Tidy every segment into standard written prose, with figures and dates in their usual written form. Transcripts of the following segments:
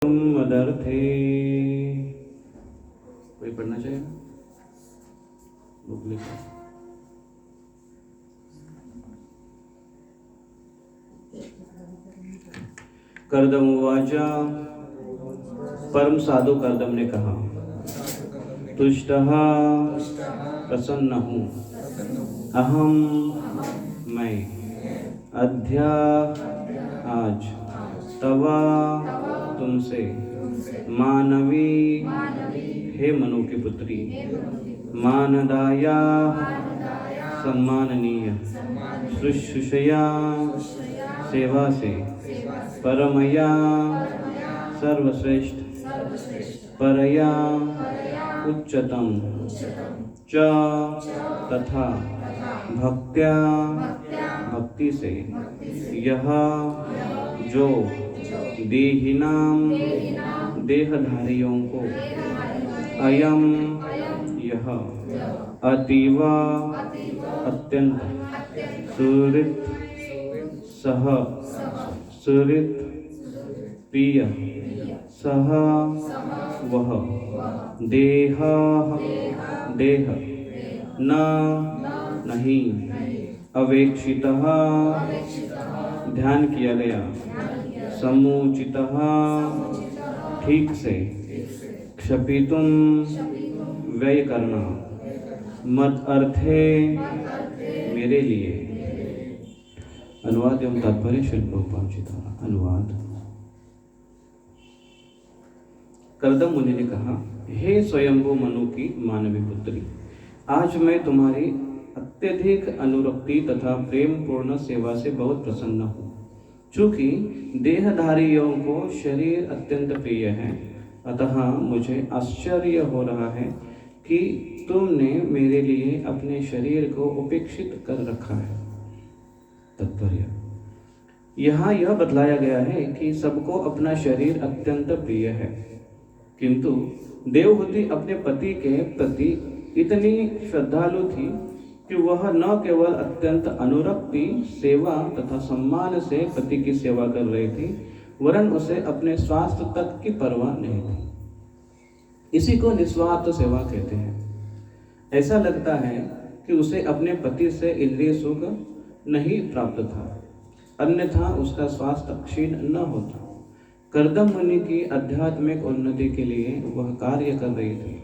मदर्थे। कोई पढ़ना चाहेगा? बुक लिखो। कर्दम उवाच, परम साधु कर्दम ने कहा, तुष्टः प्रसन्न हूँ, अहम मैं, अद्य आज, तव तुमसे, मानवी हे मनु की पुत्री, मानदाया सम्माननीय, शुश्रूषया सेवा से, परमया सर्वश्रेष्ठ, परया उच्चतम, च तथा, भक्त्या भक्ति से, यह जो देहिनाम देहधारियों को, अयम यह, अतीव अत्यंत, सुहृत सह सुहृत प्रिय, सह वह, देह देह, न नहीं, अवेक्षितः ध्यान किया गया, समुचितः ठीक से, क्षपितुम व्यय करना, मत अर्थे मेरे लिए। अनुवाद एवं तात्पर्य श्री प्रभुपाद जी द्वारा। अनुवाद। कर्दम मुनि ने कहा, हे स्वयंभू मनु की मानवी पुत्री, आज मैं तुम्हारी अत्यधिक अनुरक्ति तथा प्रेम पूर्ण सेवा से बहुत प्रसन्न हूँ। चूंकि देहधारियों को शरीर अत्यंत प्रिय है, अतः मुझे आश्चर्य हो रहा है कि तुमने मेरे लिए अपने शरीर को उपेक्षित कर रखा है। तात्पर्य, यहाँ यह बतलाया गया है कि सबको अपना शरीर अत्यंत प्रिय है, किंतु देवहूति अपने पति के प्रति इतनी श्रद्धालु थी कि वह न केवल अत्यंत अनुरक्ति, सेवा तथा सम्मान से पति की सेवा कर रही थी, वरन उसे अपने स्वास्थ्य तक की परवाह नहीं थी। इसी को निस्वार्थ सेवा कहते हैं। ऐसा लगता है कि उसे अपने पति से इंद्रिय सुख नहीं प्राप्त था, अन्यथा उसका स्वास्थ्य क्षीण न होता। कर्दम मुनि की आध्यात्मिक उन्नति के लिए वह कार्य कर रही थी,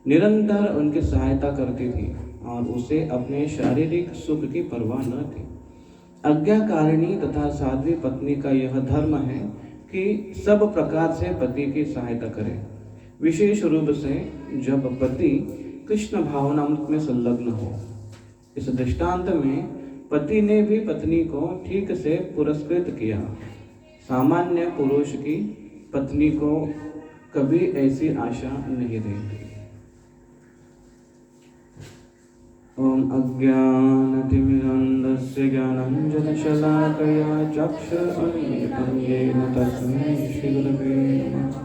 निरंतर उनकी सहायता करती थी और उसे अपने शारीरिक सुख की परवाह न थी। आज्ञाकारिणी तथा साध्वी पत्नी का यह धर्म है कि सब प्रकार से पति की सहायता करे, विशेष रूप से जब पति कृष्ण भावनामृत में संलग्न हो। इस दृष्टांत में पति ने भी पत्नी को ठीक से पुरस्कृत किया। सामान्य पुरुष की पत्नी को कभी ऐसी आशा नहीं रहती। ओम अज्ञानतिमिरन्धस्य ज्ञानाञ्जनशलाकया चक्षुरुन्मीलितं येन तस्मै श्रीगुरवे नमः।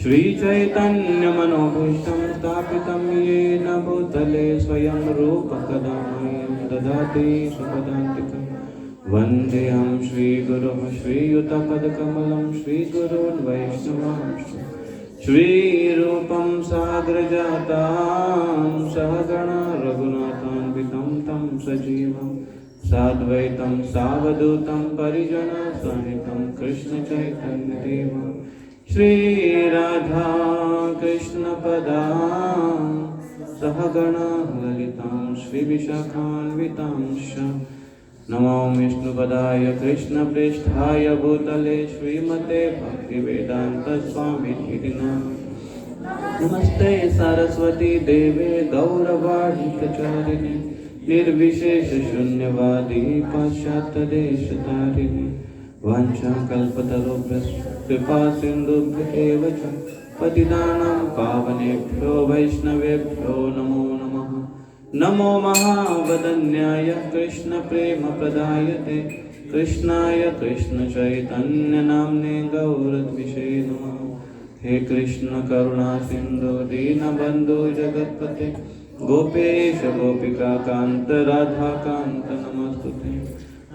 श्रीचैतन्यमनोभीष्टं स्थापितं येन भूतले स्वयं रूपकदा मह्यं ददाति सुपदान्तिकम्। वन्देऽहं श्रीगुरुं श्रीयुतपदकमलं श्रीगुरून् वैष्णवांश्च श्रीरूपं साग्रजातां सहगण रघुनाथान्वितं तं सजीवं साद्वैतं सावधूतं परिजनसहितं कृष्णचैतन्यदेवं श्रीराधा कृष्णपदां सहगण ललितां श्रीविशाखान्वितांश्च। नमो विष्णुपदाय कृष्णप्रेष्ठाय भूतले श्रीमते भक्तिवेदान्तस्वामिनिधि नामिने। नमस्ते सरस्वती देवे गौरवाणी प्रचारिणे निर्विशेष शून्यवादी पाश्चात्यदेशतारिणे। वाञ्छाकल्पतरुभ्यश्च कृपा सिन्धुभ्य एव च पतितानां पावनेभ्यो वैष्णवेभ्यो नमो नमः। नमो महावदन्याय कृष्ण प्रेम प्रदायते कृष्णाय कृष्ण चैतन्य नाम्ने गौरद्विषे नमः। हे कृष्ण करुणा सिंधु दीनबंधु जगत्पते गोपेश गोपिका कांत राधा कांत नमस्तुते।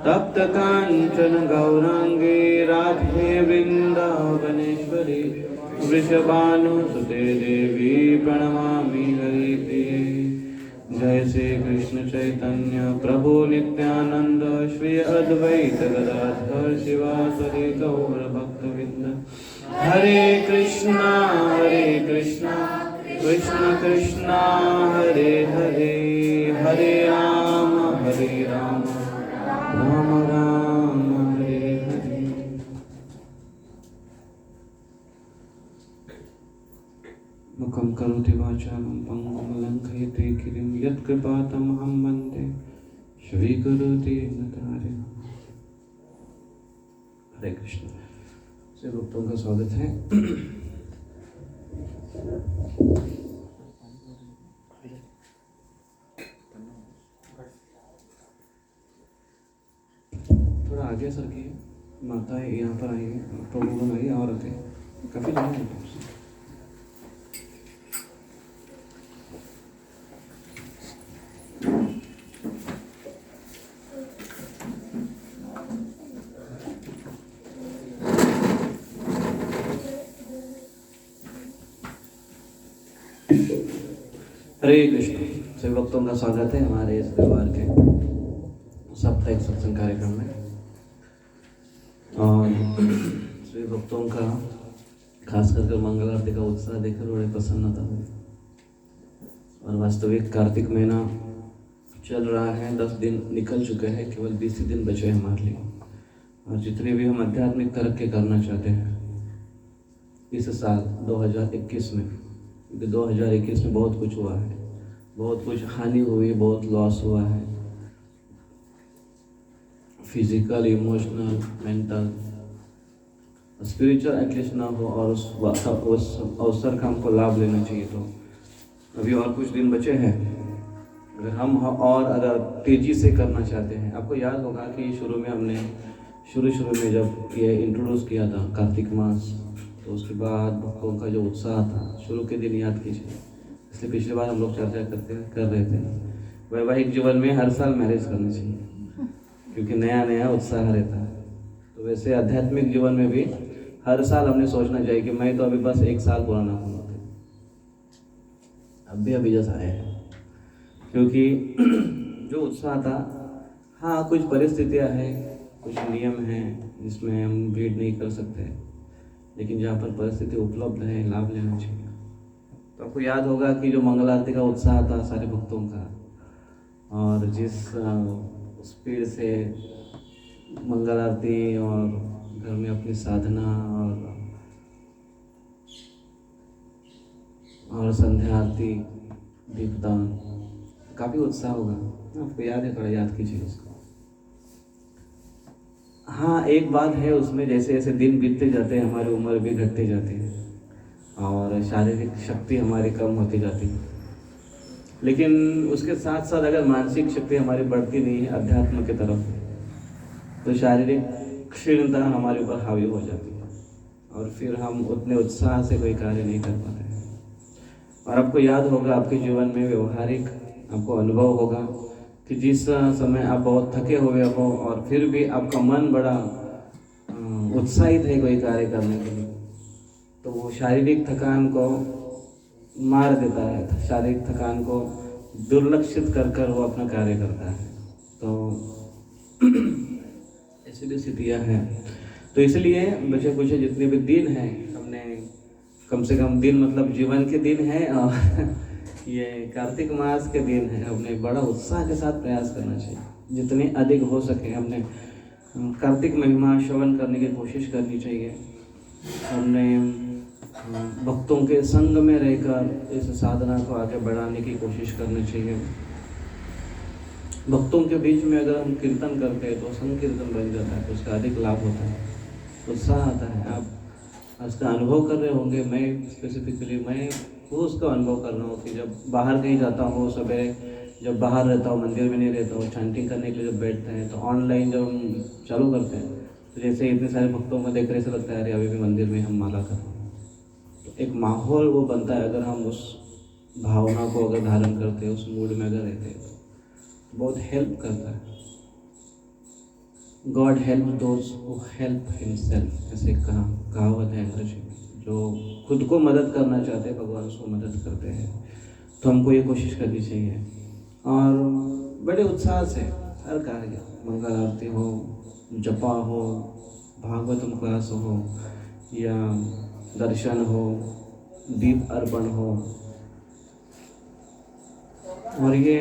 तप्त कांचन गौरांगे राधे वृंदावनेश्वरी वृषभानुसुते देवी प्रणमामि हरिप्रिये। जय श्री कृष्ण चैतन्य प्रभु नित्यानंद श्री अद्वैत गदाधर शिवासरि गौर भक्तवृंद। हरे कृष्णा कृष्ण कृष्णा हरे हरे, हरे राम राम राम हरे हरे। मुखं करोति वाचालं पंगुं लङ्घयते गिरिं यत्कृपातमहं वन्दे श्रीगुरुदेवतारिणम्। हरे कृष्ण। से भक्तों का स्वागत है। थोड़ा आगे सरकिए, माताएं यहाँ पर आएंगे, प्रभु आइए, औरतें काफ़ी जगह है। हरे कृष्ण। सभी भक्तों का स्वागत है हमारे इस परिवार के साप्ताहिक सत्संग कार्यक्रम में। और सभी भक्तों का खास कर मंगल आरती का उत्साह देखकर बड़ी प्रसन्नता हुई। और वास्तविक कार्तिक महीना चल रहा है, 10 दिन निकल चुके हैं, केवल 20 ही दिन बचे हैं हमारे लिए। और जितने भी हम आध्यात्मिक तरक्की करना चाहते हैं इस साल 2021 में, क्योंकि 2021 में बहुत कुछ हुआ है, बहुत कुछ हानि हुई, बहुत लॉस हुआ है, physical, emotional, mental, spiritual at least ना हो। और उस अवसर का हमको लाभ लेना चाहिए। तो अभी और कुछ दिन बचे हैं, अगर हम और अगर तेज़ी से करना चाहते हैं। आपको याद होगा कि शुरू में जब ये इंट्रोड्यूस किया था कार्तिक मास, तो उसके बाद भक्तों का जो उत्साह था, शुरू के दिन याद कीजिए। इसलिए पिछली बार हम लोग चर्चा कर रहे थे वैवाहिक जीवन में हर साल मैरिज करनी चाहिए, क्योंकि नया उत्साह रहता है। तो वैसे आध्यात्मिक जीवन में भी हर साल हमने सोचना चाहिए कि मैं तो अभी बस 1 साल पुराना हूँ, अभी जैसा है। क्योंकि जो उत्साह था, हाँ कुछ परिस्थितियाँ हैं, कुछ नियम हैं जिसमें हम भीड़ नहीं कर सकते, लेकिन जहाँ पर परिस्थिति उपलब्ध है लाभ लेना चाहिए। तो आपको याद होगा कि जो मंगल आरती का उत्साह था सारे भक्तों का, और जिस स्पीड से मंगल आरती और घर में अपनी साधना और संध्या आरती, दीपदान, काफ़ी उत्साह होगा। आपको याद है, थोड़ा याद कीजिए उसको। हाँ एक बात है उसमें, जैसे जैसे दिन बीतते जाते हैं हमारी उम्र भी घटती जाती है और शारीरिक शक्ति हमारी कम होती जाती है, लेकिन उसके साथ साथ अगर मानसिक शक्ति हमारी बढ़ती नहीं है अध्यात्म की तरफ, तो शारीरिक क्षीणता हमारे ऊपर हावी हो जाती है और फिर हम उतने उत्साह से कोई कार्य नहीं कर पाते हैं। और आपको याद होगा, आपके जीवन में व्यवहारिक आपको अनुभव होगा कि जिस समय आप बहुत थके हुए हो और फिर भी आपका मन बड़ा उत्साहित है कोई कार्य करने के लिए, तो वो शारीरिक थकान को मार देता है, शारीरिक थकान को दुर्लक्षित कर वो अपना कार्य करता है। तो ऐसी भी स्थितियाँ हैं। तो इसलिए बचे कुछ जितने भी दिन हैं, हमने कम से कम दिन मतलब जीवन के दिन हैं और ये कार्तिक मास के दिन है, हमने बड़ा उत्साह के साथ प्रयास करना चाहिए, जितने अधिक हो सके हमने कार्तिक महिमा श्रवण करने की कोशिश करनी चाहिए। हमने भक्तों के संग में रहकर इस साधना को आगे बढ़ाने की कोशिश करनी चाहिए। भक्तों के बीच में अगर हम कीर्तन करते हैं तो संकीर्तन बन जाता है, तो उसका अधिक लाभ होता है, उत्साह आता है। आप उसका अनुभव कर रहे होंगे, मैं स्पेसिफिकली मैं वो उसका अनुभव कर रहा हूँ कि जब बाहर कहीं जाता हूँ, सुबह जब बाहर रहता हूँ, मंदिर में नहीं रहता हूँ, चैंटिंग करने के लिए जब बैठते हैं, तो ऑनलाइन जब हम चालू करते हैं तो जैसे इतने सारे भक्तों को देख रहे, ऐसा लगता है अरे अभी भी मंदिर में हम माला कर रहे हैं। तो एक माहौल वो बनता है, अगर हम उस भावना को अगर धारण करते हैं, उस मूड में अगर रहते हैं तो बहुत हेल्प करता है। God help those who help himself, ऐसे कहावत है अंग्रेजी में। जो खुद को मदद करना चाहते हैं भगवान उसको मदद करते हैं। तो हमको ये कोशिश करनी चाहिए और बड़े उत्साह से हर कार्य, मंगल आरती हो, जपा हो, भागवतम क्लास हो या दर्शन हो, दीप अर्पण हो, और ये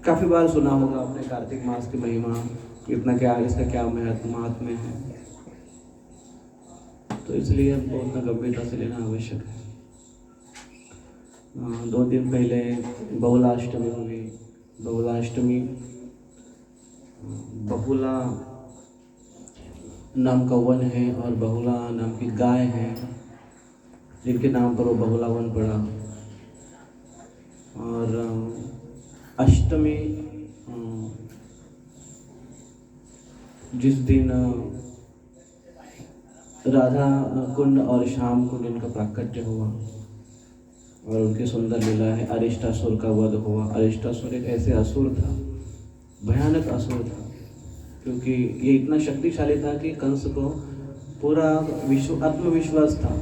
काफ़ी बार सुना होगा आपने कार्तिक मास की महिमा, इतना क्या इसका क्या महात्म्य है, तो इसलिए हमको उतना गंभीरता से लेना आवश्यक है। 2 दिन पहले बहुलाष्टमी हुई। बहुलाष्टमी, बहुला नाम का वन है और बहुला नाम की गाय है, जिनके नाम पर वो बहुला वन पड़ा। और अष्टमी जिस दिन राधा कुंड और श्याम कुंड इनका प्राकट्य हुआ और उनकी सुंदर लीला है, अरिष्टासुर का वध हुआ। अरिष्टासुर एक ऐसे असुर था, भयानक असुर था, क्योंकि ये इतना शक्तिशाली था कि कंस को पूरा आत्मविश्वास था,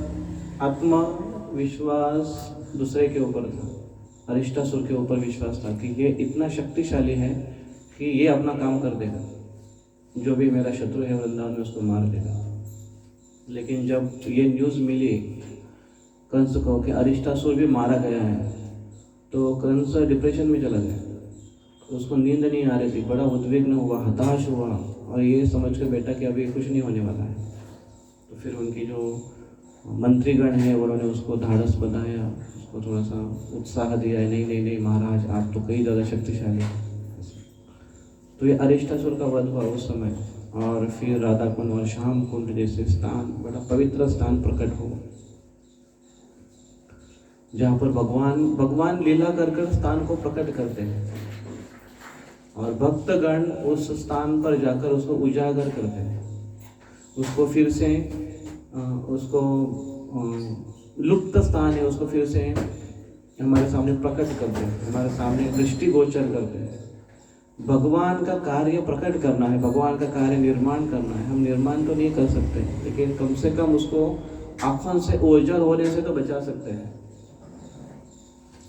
आत्मविश्वास दूसरे के ऊपर था, अरिष्टासुर के ऊपर विश्वास था कि ये इतना शक्तिशाली है कि ये अपना काम कर देगा, जो भी मेरा शत्रु है वृंदावन में उसको मार देगा। लेकिन जब ये न्यूज़ मिली कंस को कि अरिष्टासुर भी मारा गया है, तो कंस डिप्रेशन में चला गया, उसको नींद नहीं आ रही थी, बड़ा उद्विग्न हुआ, हताश हुआ और ये समझ कर बैठा कि अभी कुछ नहीं होने वाला है। तो फिर उनकी जो मंत्रीगण है उन्होंने उसको धाड़स बनाया, उसको थोड़ा सा उत्साह दिया है, नहीं नहीं नहीं महाराज, आप तो कई ज़्यादा शक्तिशाली हैं। तो ये अरिष्टासुर का वध हुआ उस समय, और फिर राधा कुंड और श्याम कुंड जैसे स्थान, बड़ा पवित्र स्थान प्रकट हुआ, जहाँ पर भगवान लीला कर स्थान को प्रकट करते हैं और भक्तगण उस स्थान पर जाकर उसको उजागर करते हैं, उसको फिर से उसको लुप्त स्थान है उसको फिर से हमारे सामने प्रकट करते हैं, हमारे सामने दृष्टिगोचर करते हैं। भगवान का कार्य प्रकट करना है, भगवान का कार्य निर्माण करना है। हम निर्माण तो नहीं कर सकते, लेकिन कम से कम उसको आँखों से ओझल होने से तो बचा सकते हैं।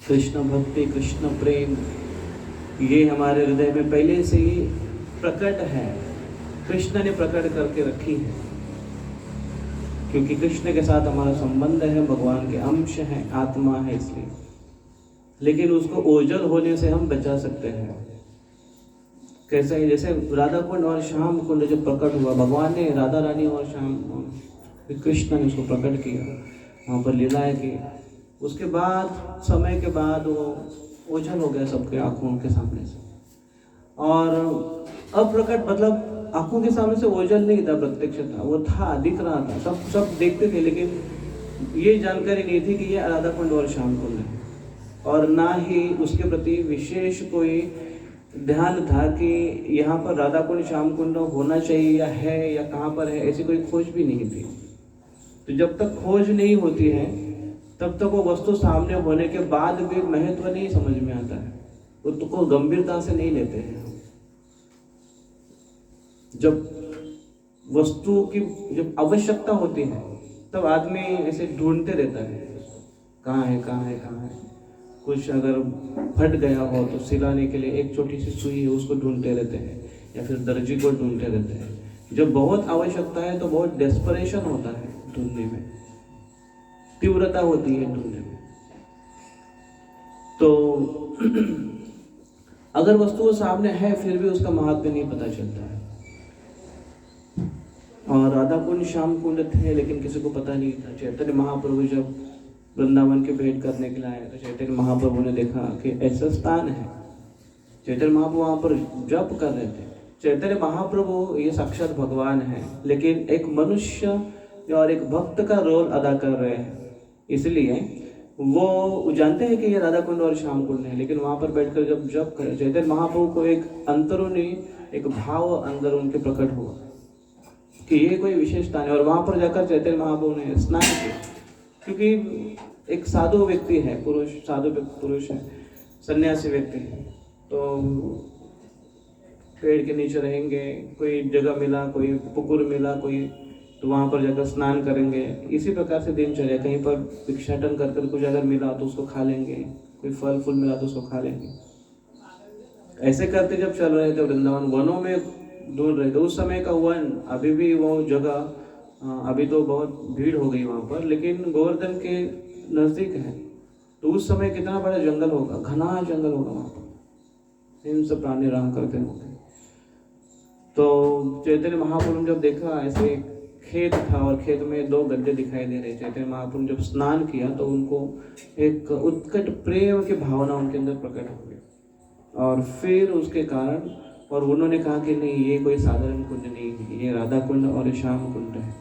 कृष्ण भक्ति, कृष्ण प्रेम, ये हमारे हृदय में पहले से ही प्रकट है, कृष्ण ने प्रकट करके रखी है, क्योंकि कृष्ण के साथ हमारा संबंध है, भगवान के अंश है, आत्मा है इसलिए। लेकिन उसको ओझल होने से हम बचा सकते हैं। कैसे ही, जैसे राधा कुंड और श्याम कुंड जब प्रकट हुआ, भगवान ने राधा रानी और श्याम कृष्ण ने उसको प्रकट किया, वहाँ पर लीलाएं की। उसके बाद समय के बाद वो ओझल हो गया सबके आँखों के सामने से, और अप्रकट मतलब आँखों के सामने से ओझल नहीं था, प्रत्यक्ष था, वो था, दिख रहा था, सब देखते थे, लेकिन ये जानकारी नहीं थी कि ये राधा कुंड और श्याम कुंड है, और ना ही उसके प्रति विशेष कोई ध्यान था कि यहाँ पर राधा कुंड श्याम कुंड होना चाहिए या है या कहाँ पर है, ऐसी कोई खोज भी नहीं थी। तो जब तक खोज नहीं होती है तब तक वो वस्तु सामने होने के बाद भी महत्व नहीं समझ में आता है, उसको गंभीरता से नहीं लेते हैं। जब वस्तु की जब आवश्यकता होती है तब आदमी ऐसे ढूंढते रहता है, कहाँ है कहाँ है कहाँ है। कुछ अगर फट गया हो तो सिलाने के लिए एक छोटी सी सुई है, उसको ढूंढते रहते हैं, या फिर दर्जी को ढूंढते रहते हैं। जब बहुत आवश्यकता है तो बहुत डेस्परेशन होता है ढूंढने में, तीव्रता होती है ढूंढने में। तो अगर वस्तु सामने है फिर भी उसका महत्व नहीं पता चलता है। और राधा कुंड श्याम कुंड थे, लेकिन किसी को पता नहीं था। चैतन्य महाप्रभु जब वृंदावन के भेंट करने के लिए आए तो चैतन्य महाप्रभु ने देखा कि ऐसा स्थान है। चैतन्य महाप्रभु वहाँ पर जप कर रहे थे। चैतन्य महाप्रभु ये साक्षात भगवान है, लेकिन एक मनुष्य और एक भक्त का रोल अदा कर रहे हैं, इसलिए वो जानते हैं कि ये राधा कुंड और श्याम कुंड है। लेकिन वहाँ पर बैठकर जब जप करे, चैतन्य महाप्रभु को एक अंतरूनी एक भाव अंदर उनके प्रकट हुआ कि ये कोई विशेष स्थान है। और वहाँ पर जाकर चैतन्य महाप्रभु ने स्नान किया, क्योंकि एक साधु व्यक्ति है, साधु पुरुष है, सन्यासी व्यक्ति है, तो पेड़ के नीचे रहेंगे, कोई जगह मिला, कोई पुकुर मिला, कोई तो वहाँ पर जाकर स्नान करेंगे। इसी प्रकार से दिनचर्या, कहीं पर भिक्षाटन कर कर कुछ अगर मिला तो उसको खा लेंगे, कोई फल फूल मिला तो उसको खा लेंगे। ऐसे करते जब चल रहे थे वृंदावन, वनों में ढूंढ रहे थे। उस समय का वन, अभी भी वो जगह, अभी तो बहुत भीड़ हो गई वहाँ पर, लेकिन गोवर्धन के नज़दीक है। तो उस समय कितना बड़ा जंगल होगा, घना जंगल होगा वहाँ पर, इन सब प्राणी आराम करते होंगे। तो चैतन्य महाप्रभु ने जब देखा ऐसे खेत था और खेत में 2 गड्ढे दिखाई दे रहे, चैतन्य महाप्रभु ने जब स्नान किया तो उनको एक उत्कट प्रेम की भावना उनके अंदर प्रकट हो गई। और फिर उसके कारण, और उन्होंने कहा कि नहीं, ये कोई साधारण कुंड नहीं है, ये राधा कुंड और श्याम कुंड है,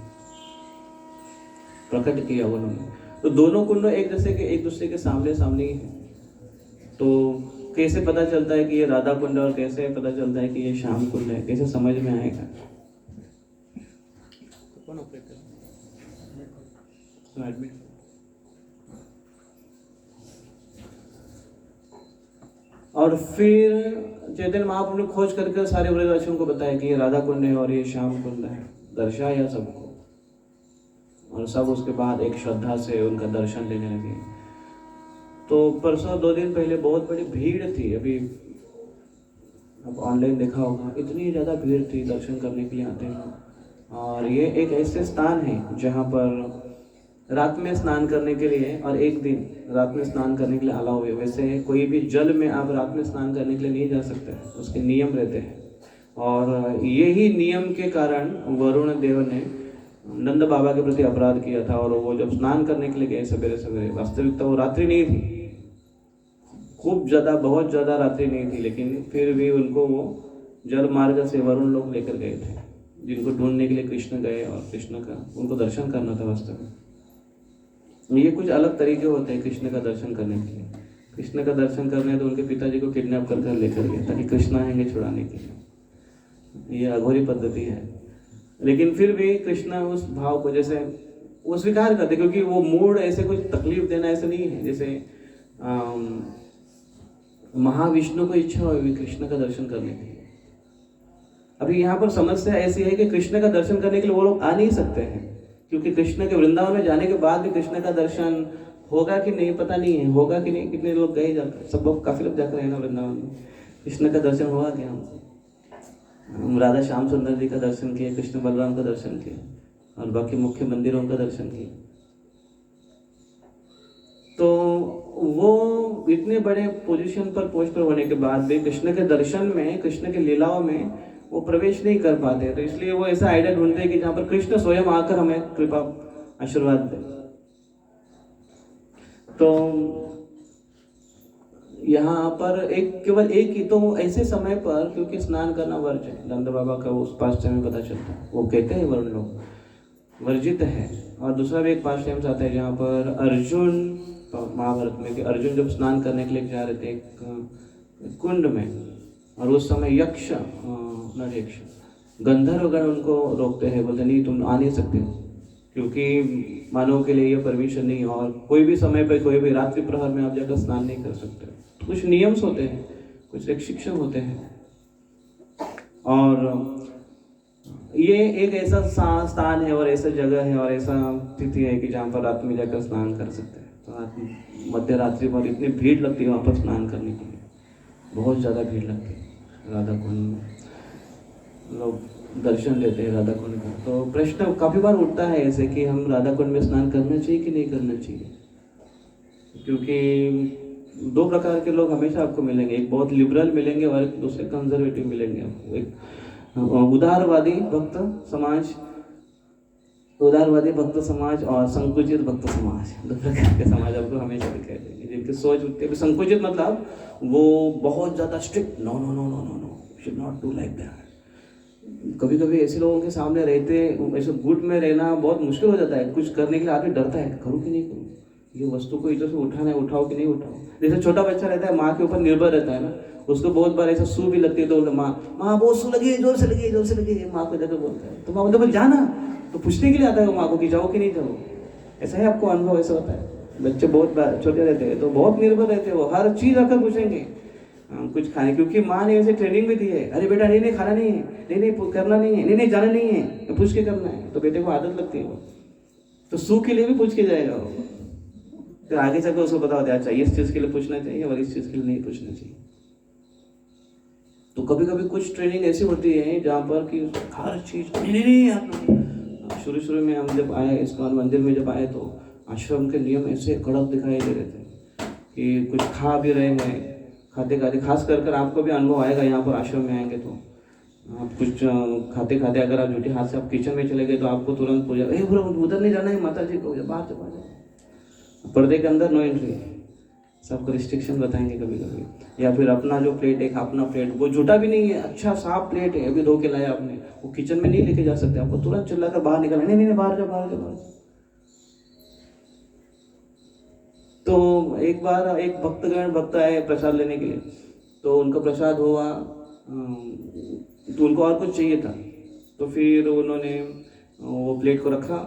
प्रकट किया उन्होंने। तो दोनों कुंड एक जैसे के, एक दूसरे के सामने सामने ही है। तो कैसे पता चलता है कि ये राधा कुंड और कैसे पता चलता है कि ये श्याम कुंड है, कैसे समझ में आएगा? और फिर चैतन्य महाप्रभु ने खोज करके सारे व्रजवासियों को बताया कि ये राधा कुंड है और ये श्याम कुंड है, दर्शाया सबको। और सब उसके बाद एक श्रद्धा से उनका दर्शन लेने लगे। तो परसों 2 दिन पहले बहुत बड़ी भीड़ थी, अभी अब ऑनलाइन देखा होगा, इतनी ज़्यादा भीड़ थी, दर्शन करने के लिए आते हैं। और ये एक ऐसे स्थान है जहाँ पर रात में स्नान करने के लिए, और एक दिन रात में स्नान करने के लिए अलाउ है। वैसे कोई भी जल में आप रात में स्नान करने के लिए नहीं जा सकते हैं, उसके नियम रहते हैं। और यही नियम के कारण वरुण देव ने नंद बाबा के प्रति अपराध किया था। और वो जब स्नान करने के लिए गए सवेरे सवेरे, वास्तविकता वो रात्रि नहीं थी, खूब ज़्यादा, बहुत ज़्यादा रात्रि नहीं थी, लेकिन फिर भी उनको वो जल मार्ग से वरुण लोग लेकर गए थे, जिनको ढूंढने के लिए कृष्ण गए और कृष्ण का उनको दर्शन करना था। वास्तव में ये कुछ अलग तरीके होते हैं कृष्ण का दर्शन करने के लिए। कृष्ण का दर्शन करने तो उनके पिताजी को किडनैप कर कर लेकर गए ताकि कृष्ण आएंगे छुड़ाने के लिए। ये अघोरी पद्धति है, लेकिन फिर भी कृष्ण उस भाव को जैसे वो स्वीकार करते, क्योंकि वो मूड ऐसे कुछ तकलीफ देना ऐसे नहीं है। जैसे महाविष्णु को इच्छा हुई कृष्ण का दर्शन करने के लिए। अभी यहाँ पर समस्या ऐसी है कि कृष्ण का दर्शन करने के लिए वो लोग आ नहीं सकते हैं, क्योंकि कृष्ण के वृंदावन में जाने के बाद भी कृष्ण का दर्शन होगा कि नहीं पता नहीं है, होगा कि नहीं। कितने लोग गए जाकर, सब लोग काफी लोग जाकर हैं ना वृंदावन में, कृष्ण का दर्शन होगा क्या? हम राधा श्याम सुंदर जी का दर्शन किए, कृष्ण बलराम का दर्शन किए, और बाकी मुख्य मंदिरों का दर्शन किए। तो वो इतने बड़े पोजीशन पर पोस्ट पर होने के बाद भी कृष्ण के दर्शन में, कृष्ण के लीलाओं में वो प्रवेश नहीं कर पाते। तो इसलिए वो ऐसा आइडिया ढूंढते हैं कि जहाँ पर कृष्ण स्वयं आकर हमें कृपा आशीर्वाद दे। तो यहाँ पर केवल एक ही, तो ऐसे समय पर, क्योंकि स्नान करना वर्ज है, नंद बाबा का उस पास में पता चलता है, वो कहते हैं वरुण लोग वर्जित है। और दूसरा भी एक पास टाइम आता है जहाँ पर अर्जुन, महाभारत में, कि अर्जुन जब स्नान करने के लिए जा रहे थे एक कुंड में, और उस समय यक्ष, यक्ष गंधर्वगण उनको रोकते हैं, बोलते नहीं तुम आ नहीं सकते, क्योंकि मानव के लिए ये परमिशन नहीं है, और कोई भी समय पर, कोई भी रात्रि प्रहर में आप जाकर स्नान नहीं कर सकते। तो कुछ नियम्स होते हैं, कुछ रिस्ट्रिक्शन होते हैं। और ये एक ऐसा स्थान है और ऐसा जगह है और ऐसा तिथि है कि जहाँ पर रात में जाकर स्नान कर सकते हैं। तो मध्य रात्रि पर इतनी भीड़ लगती है वहाँ पर स्नान करने के लिए, बहुत ज़्यादा भीड़ लगती है राधा कुंड में, लोग दर्शन लेते हैं राधा कुंड का। तो प्रश्न काफ़ी बार उठता है ऐसे कि हम राधा कुंड में स्नान करना चाहिए कि नहीं करना चाहिए, क्योंकि 2 प्रकार के लोग हमेशा आपको मिलेंगे, एक बहुत लिबरल मिलेंगे और एक दूसरे कंजर्वेटिव मिलेंगे आपको। एक उदारवादी भक्त समाज, उदारवादी भक्त समाज और संकुचित भक्त समाज, 2 प्रकार के समाज आपको हमेशा दिखाई देंगे, जिनकी सोच उठती है। संकुचित मतलब वो बहुत ज़्यादा strict, no no no no no no, should not do like that. कभी कभी ऐसे लोगों के सामने रहते, ऐसे गुट में रहना बहुत मुश्किल हो जाता है। कुछ करने के लिए आदमी डरता है, करूँ कि नहीं करूँ, ये वस्तु को इधर से उठाना है, उठाओ कि नहीं उठाओ। जैसे छोटा बच्चा रहता है, माँ के ऊपर निर्भर रहता है ना, उसको बहुत बार ऐसा सू भी लगती है तो माँ बहुत सू लगी है, जोर से लगी है, जोर से लगी है, माँ को जाकर बोलता है, तो माँ बोलते जाना, तो पूछने के लिए आता है वो माँ को कि जाओ कि नहीं जाओ। ऐसा है आपको अनुभव, ऐसा होता है? बच्चे बहुत बार छोटे रहते हैं तो बहुत निर्भर रहते हैं, वो हर चीज़ आकर पूछेंगे, कुछ खाने, क्योंकि माँ ने ऐसे ट्रेनिंग भी दी है, अरे बेटा नहीं नहीं खाना नहीं है, नहीं नहीं करना नहीं है, नहीं नहीं जाना नहीं है, पूछ के करना है। तो बेटे को आदत लगती है, वो तो सू के लिए भी पूछ के जाएगा वो। फिर आगे चलकर उसको पता होता है अच्छा इस चीज़ के लिए पूछना चाहिए और इस चीज़ के लिए नहीं पूछना चाहिए। तो कभी कभी कुछ ट्रेनिंग ऐसी होती है जहाँ पर कि हर चीज़ नहीं नहीं आप शुरू में हम जब आए इस्कॉन मंदिर में जब आए तो आश्रम के नियम ऐसे कड़क दिखाई दे रहे थे कि कुछ खा भी रहे हैं खाते खाते, खास कर आपको भी अनुभव आएगा यहाँ पर आश्रम में आएंगे तो आप कुछ खाते खाते अगर आप झूठे हाथ से आप किचन में चले गए तो आपको तुरंत पूजा, उधर नहीं जाना है माता जी को, बाहर से बाहर पर्दे के अंदर नो एंट्री, सबको रिस्ट्रिक्शन बताएंगे कभी कभी। या फिर अपना जो प्लेट है अपना प्लेट वो झूठा भी नहीं है, अच्छा साफ प्लेट है अभी धो के लाया आपने, वो किचन में नहीं लेके जा सकते, आपको तुरंत चिल्लाकर बाहर निकलना, नहीं नहीं बाहर जा बाहर जा बाहर। तो एक बार एक भक्त आए प्रसाद लेने के लिए, तो उनका प्रसाद हुआ तो उनको और कुछ चाहिए था, तो फिर उन्होंने वो प्लेट को रखा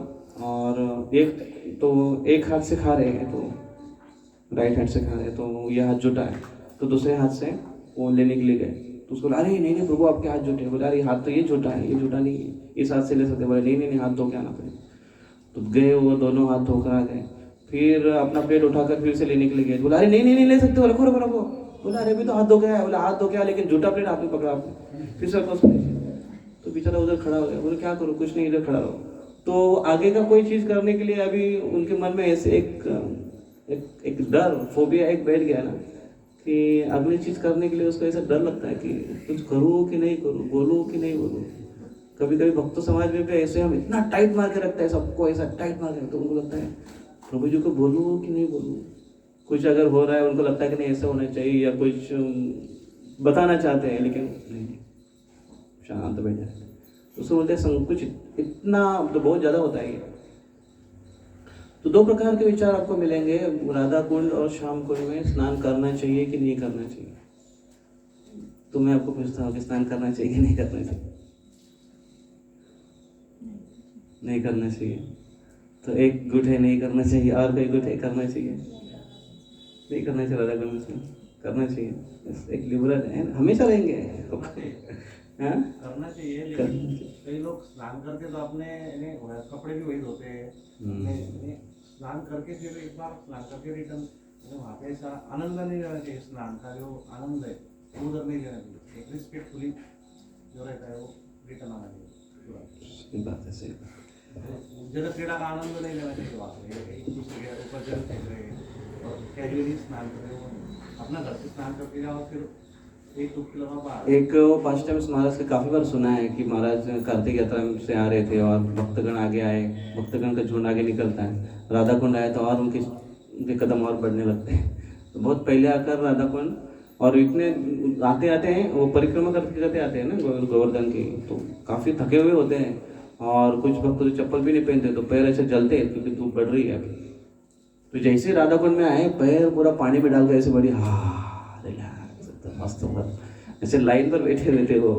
और एक हाथ से खा रहे हैं, तो राइट हैंड से खा रहे हैं, तो ये हाथ जुटा है, तो दूसरे हाथ से वो लेने के लिए गए, तो उसको बोला अरे नहीं नहीं प्रभु आपके हाथ जुटे, बोला अरे हाथ तो ये जुटा है, ये जुटा नहीं है, इस हाथ से ले सकते, बोले नहीं नहीं हाथ धो के आना पड़ेगा। तो गए वो दोनों हाथ धोकर आ गए, फिर अपना प्लेट उठाकर फिर से लेने के लिए गए, बोला अरे नहीं नहीं नहीं ले सकते, बोला रखो रखो रखो, बोला अरे अभी तो हाथ धो के आया, बोला हाथ धो के आया लेकिन झूठा प्लेट आपने पकड़ा आपने, फिर से रखो। तो बेचारा उधर खड़ा हो गया, बोले क्या करूँ, कुछ नहीं इधर खड़ा रहो। तो आगे का कोई चीज़ करने के लिए अभी उनके मन में ऐसे एक डर फोबिया एक बैठ गया ना कि अगली चीज़ करने के लिए उसको ऐसा डर लगता है कि कुछ करूँ कि नहीं करूँ, बोलूँ कि नहीं बोलूँ। कभी कभी भक्त समाज में भी ऐसे हम इतना टाइट मार के रखते हैं सबको, ऐसा टाइट मार के, तो उनको लगता है प्रभु जी को बोलूँ कि नहीं बोलूँ, कुछ अगर हो रहा है उनको लगता है कि नहीं ऐसा होना चाहिए या कुछ बताना चाहते हैं लेकिन नहीं, शांत बैठ जाते हैं। उसको बोलते हैं संकुच, इतना तो बहुत ज़्यादा होता है ये। तो दो प्रकार के विचार आपको मिलेंगे, राधा कुंड और श्याम कुंड में स्नान करना चाहिए कि नहीं करना चाहिए। तो मैं आपको पूछता हूँ कि स्नान करना चाहिए कि नहीं करना चाहिए। नहीं करना चाहिए, तो एक गुट है नहीं करना चाहिए, और कोई गुट है करना चाहिए। नहीं करना चाहिए, राधा कुंड में करना चाहिए, एक लिबरल है, हमेशा रहेंगे करना चाहिए, लेकिन कई लोग स्नान करके तो अपने कपड़े भी वही धोते हैं, स्नान करके फिर एक बार स्नान करके रिटर्न, वहाँ पे ऐसा आनंद नहीं लेना चाहिए, स्नान का जो आनंद है वो उधर नहीं लेना चाहिए, एक रिस्पेक्टफुली जो रहता है वो रिटर्न आना चाहिए। सही बात है, सही बात। जल क्रीड़ा का आनंद नहीं लेना चाहिए, वहाँ पे एक दूसरे के ऊपर जल फेंक रहे हैं और कैजुअली स्नान कर रहे हो, अपना घर से स्नान करके जाओ, फिर एक पाश्चात्य महाराज का काफ़ी बार सुना है कि महाराज कार्तिक यात्रा से आ रहे थे और भक्तगण आगे आए, भक्तगण का झुंड आगे निकलता है, राधा कुंड आए तो और उनके कदम और बढ़ने लगते हैं। तो बहुत पहले आकर राधा कुंड, और इतने आते आते हैं वो परिक्रमा करते करते आते हैं ना गोवर्धन की, तो काफ़ी थके हुए होते हैं, और कुछ भक्त तो चप्पल भी नहीं पहनते, तो पैर ऐसे जलते हैं क्योंकि धूप बढ़ रही है अभी। तो जैसे राधा कुंड में आए पैर पूरा पानी में डाल कर ऐसे बड़ी मस्त ऐसे लाइन पर बैठे हुए थे वो।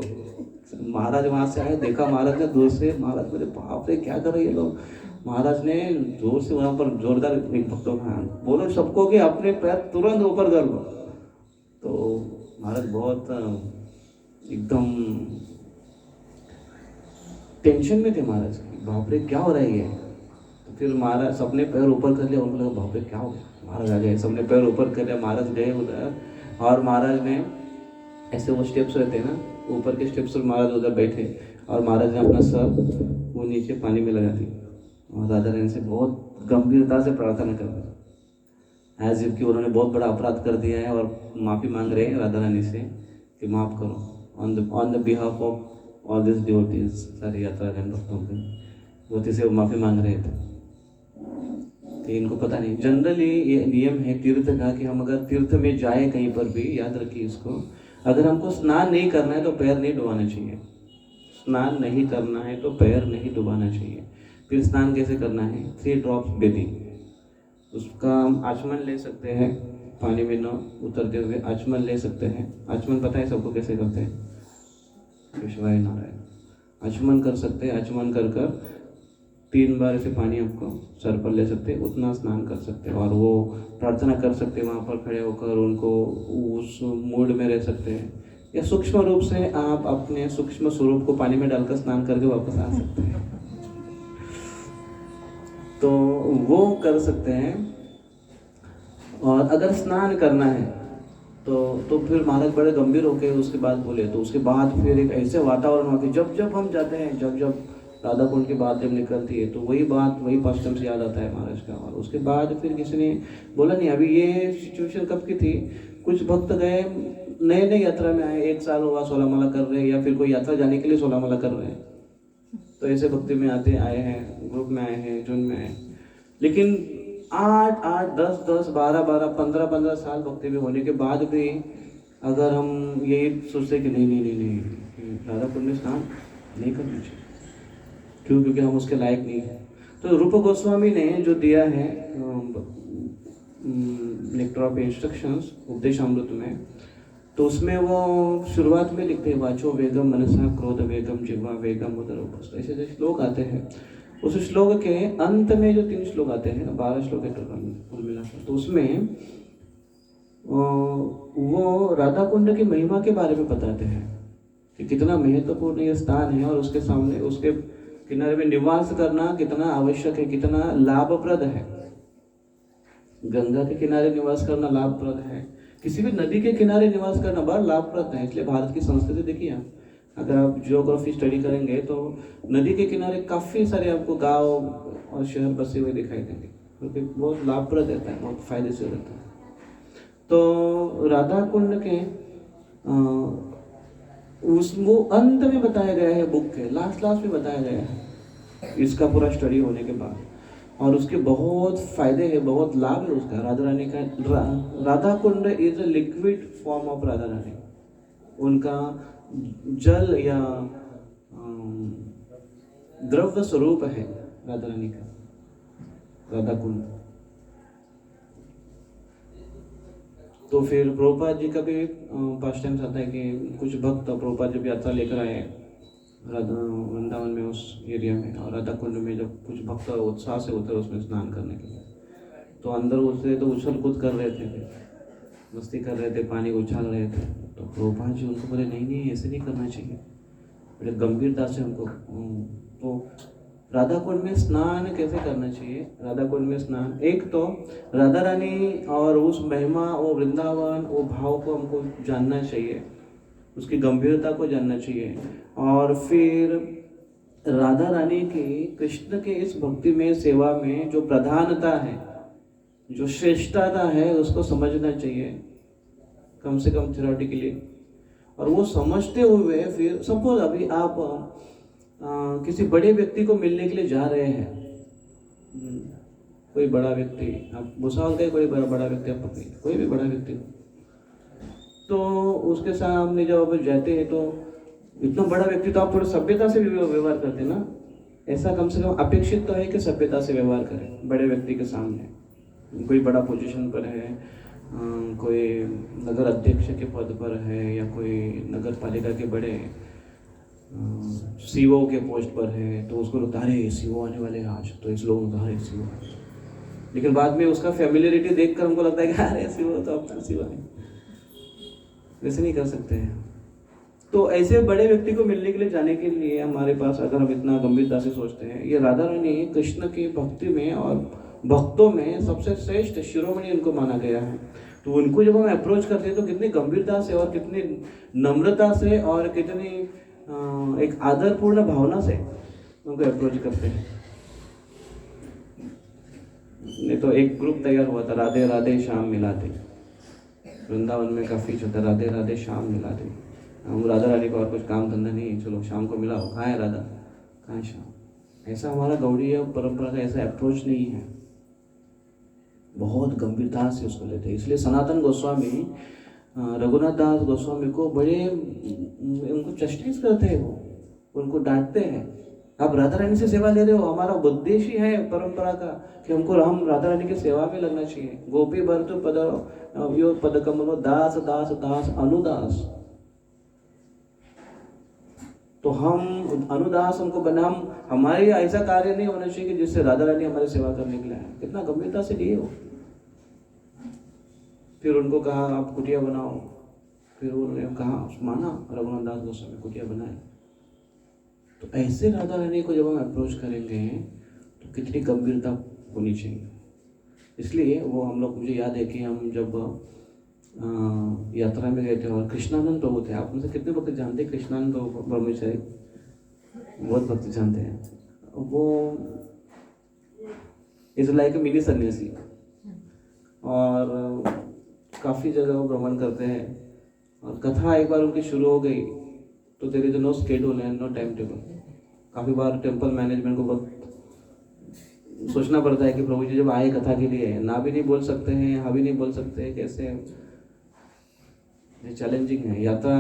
महाराज वहाँ से आए, देखा महाराज ने दूर से, महाराज बोले बाप रे क्या कर रहे ये लोग। महाराज ने जोर से वहाँ पर जोरदार एक भक्तों का बोलो सबको कि अपने पैर तुरंत ऊपर कर लो। तो महाराज बहुत एकदम टेंशन में थे महाराज, बाप रे क्या हो रहा है ये। तो फिर महाराज सबने पैर ऊपर कर लिया, उनको लगा बाप रे क्या हो गया। महाराज आ गए, सबने पैर ऊपर कर लिया, महाराज गए उधर, और महाराज ने ऐसे वो स्टेप्स रहते हैं ना ऊपर के स्टेप्स पर महाराज उधर बैठे, और महाराज ने अपना सर वो नीचे पानी में लगा दी, और राधा रानी से बहुत गंभीरता से प्रार्थना कर रहे, एज इफ कि उन्होंने बहुत बड़ा अपराध कर दिया है और माफ़ी मांग रहे हैं राधा रानी से कि माफ़ करो on the behalf of all this devotees, सारी यात्रा भक्तों के डिवोटी से वो माफ़ी मांग रहे थे। तो इनको पता नहीं, जनरली ये नियम है तीर्थ का कि हम अगर तीर्थ में जाए कहीं पर भी, याद रखिए इसको, अगर हमको स्नान नहीं करना है तो पैर नहीं डुबाना चाहिए। स्नान नहीं करना है तो पैर नहीं डुबाना चाहिए। फिर स्नान कैसे करना है, 3 ड्रॉप्स बेदी, उसका हम आचमन ले सकते हैं, पानी में न उतरते हुए आचमन ले सकते हैं। आचमन पता है सबको कैसे करते हैं, विश्वाय नारायण। आचमन कर सकते हैं, आचमन कर कर 3 बार ऐसे पानी आपको सर पर ले सकते हैं, उतना स्नान कर सकते हैं और वो प्रार्थना कर सकते हैं वहाँ पर खड़े होकर, उनको उस मूड में रह सकते हैं। या सूक्ष्म रूप से आप अपने सूक्ष्म स्वरूप को पानी में डालकर स्नान करके वापस आ सकते हैं, तो वो कर सकते हैं। और अगर स्नान करना है तो फिर महाराज बड़े गंभीर होके उसके बाद बोले, तो उसके बाद फिर एक ऐसे वातावरण हुआ कि जब जब हम जाते हैं, जब जब राधा कुंड की बात जब निकलती है तो वही बात, वही पास्टम से याद आता है महाराज का। और उसके बाद फिर किसी ने बोला नहीं, अभी ये सिचुएशन कब की थी, कुछ भक्त गए नए नए यात्रा में आए, 1 साल हुआ सोलहमाला कर रहे हैं, या फिर कोई यात्रा जाने के लिए सोलहमाला कर रहे हैं, तो ऐसे भक्ति में आए हैं, ग्रुप में आए हैं, जून में आए। लेकिन 8, 10, 12, 15 साल भक्ति में होने के बाद भी अगर हम यही सोचते कि नहीं, राधा कुंड में स्नान नहीं करना चाहिए, क्यों? क्योंकि हम उसके लायक नहीं हैं। तो रूप गोस्वामी ने जो दिया है नेक्टर ऑफ इंस्ट्रक्शंस उपदेशामृत में, तो उसमें वो शुरुआत में लिखते हैं, वाचो वेगम मनसा क्रोध वेगम जिह्वा वेगम उदर उपस्थ, ऐसे जो श्लोक आते हैं। उस श्लोक के अंत में जो 3 श्लोक आते हैं, 12 श्लोक है कुल मिलाकर, तो उसमें वो राधा कुंड की महिमा के बारे में बताते हैं कि कितना महत्वपूर्ण ये स्थान है और उसके सामने, उसके किनारे में निवास करना कितना आवश्यक है, कितना लाभप्रद है। गंगा के किनारे निवास करना लाभप्रद है, किसी भी नदी के किनारे निवास करना बड़ा लाभप्रद है। इसलिए भारत की संस्कृति देखिए आप, अगर आप जियोग्राफी स्टडी करेंगे तो नदी के किनारे काफ़ी सारे आपको गांव और शहर बसे हुए दिखाई देंगे, क्योंकि बहुत लाभप्रद रहता है, बहुत फायदे से रहता है। तो राधा कुंड के वो अंत में बताया गया है, बुक के लास्ट में बताया गया है इसका पूरा स्टडी होने के बाद, और उसके बहुत फायदे हैं, बहुत लाभ है उसका। राधा रानी का Radha Kund is a liquid form of Radha Rani, उनका जल या द्रव्य स्वरूप है राधा रानी का राधा कुंड। तो फिर प्रभुपाद जी का भी पास्ट टाइम्स आता है कि कुछ भक्त प्रभुपाद जब यात्रा लेकर आए राधा वृंदावन में, उस एरिया में, और राधा कुंड में जब कुछ भक्त उत्साह से उतरे उसमें स्नान करने के लिए, तो अंदर उतरे तो उछल कूद कर रहे थे, मस्ती कर रहे थे, पानी उछाल रहे थे। तो प्रभुपाद जी उनको बोले नहीं ऐसे नहीं करना चाहिए, बड़े गंभीरता से हमको। तो राधा कुंड में स्नान कैसे करना चाहिए? राधा कुंड में स्नान, एक तो राधा रानी और उस महिमा, वो वृंदावन, वो भाव को हमको जानना चाहिए, उसकी गंभीरता को जानना चाहिए, और फिर राधा रानी की कृष्ण के इस भक्ति में, सेवा में जो प्रधानता है, जो श्रेष्ठता है, उसको समझना चाहिए कम से कम थ्योरेटिकली। और वो समझते हुए फिर सपोज अभी आप किसी बड़े व्यक्ति को मिलने के लिए जा रहे हैं, कोई बड़ा व्यक्ति, आप भूसावल का कोई बड़ा व्यक्ति, आप पकड़िए कोई भी बड़ा व्यक्ति, तो उसके सामने जब आप जाते हैं तो इतना बड़ा व्यक्ति, तो आप थोड़ा सभ्यता से व्यवहार करते हैं ना, ऐसा कम से कम अपेक्षित तो है कि सभ्यता से व्यवहार करें बड़े व्यक्ति के सामने। कोई बड़ा पोजीशन पर है, कोई नगर अध्यक्ष के पद पर है, या कोई नगर पालिका के बड़े सीओ के पोस्ट पर है, तो उसको लगता है सीओ आने वाले हैं आज, तो इस लोग अरे सीओ, लेकिन बाद में उसका फैमिलियरिटी देखकर हमको लगता है कि अरे सीओ तो अपना सीओ है। वैसे नहीं कर सकते हैं। तो ऐसे बड़े व्यक्ति को मिलने के लिए जाने के लिए हमारे पास, अगर हम इतना गंभीरता से सोचते हैं, ये राधा रानी कृष्ण की भक्ति में और भक्तों में सबसे श्रेष्ठ शिरोमणि उनको माना गया है। तो उनको जब हम अप्रोच करते हैं तो कितनी गंभीरता से और कितनी नम्रता से और कितनी एक आदरपूर्ण भावना से उनको अप्रोच करते हैं। नहीं तो एक ग्रुप तैयार हुआ था, राधे राधे श्याम मिलाते, वृंदावन में काफ़ी जो था, राधे राधे श्याम मिलाते। हम राधा रानी को और कुछ काम धंधा नहीं, चलो शाम को मिलाओ, कहाँ है राधा, कहाँ है श्याम। ऐसा हमारा गौड़ीय परंपरा का ऐसा अप्रोच नहीं है, बहुत गंभीरता से उसको लेते हैं। इसलिए सनातन गोस्वामी, रघुनाथ दास गोस्वामी को बड़े उनको चस्टिस करते हैं, वो उनको डांटते हैं, आप राधा रानी से सेवा ले रहे हो, हमारा उद्देश्य ही है परंपरा का कि हम राधा रानी की सेवा में लगना चाहिए। गोपी भरतु पद कमलो दास दास दास अनुदास। तो हम अनुदास हमको बना, हम हमारे ऐसा कार्य नहीं होना चाहिए कि जिससे राधा रानी हमारी सेवा करने के लिए आए। कितना गंभीरता से लिए हो। फिर उनको कहा आप कुटिया बनाओ, फिर उन्होंने कहा माना, रघुनाथ दास गोस्वामी कुटिया बनाए। तो ऐसे राधा रानी को जब हम अप्रोच करेंगे तो कितनी गंभीरता होनी चाहिए। इसलिए वो हम लोग, मुझे याद है कि हम जब यात्रा में गए थे और कृष्णानंद प्रभु थे। आप में से कितने भक्त जानते हैं कृष्णानंद प्रभु ब्रह्मचारी? बहुत भक्त जानते हैं। वो इज लाइक ए मिनी सन्यासी और काफ़ी जगह वो भ्रमण करते हैं। और कथा एक बार उनकी शुरू हो गई तो there is no schedule and no time table. काफ़ी बार टेम्पल मैनेजमेंट को बहुत सोचना पड़ता है कि प्रभु जी जब आए कथा के लिए, ना भी नहीं बोल सकते हैं, हाँ भी नहीं बोल सकते हैं, कैसे? ये चैलेंजिंग है। यात्रा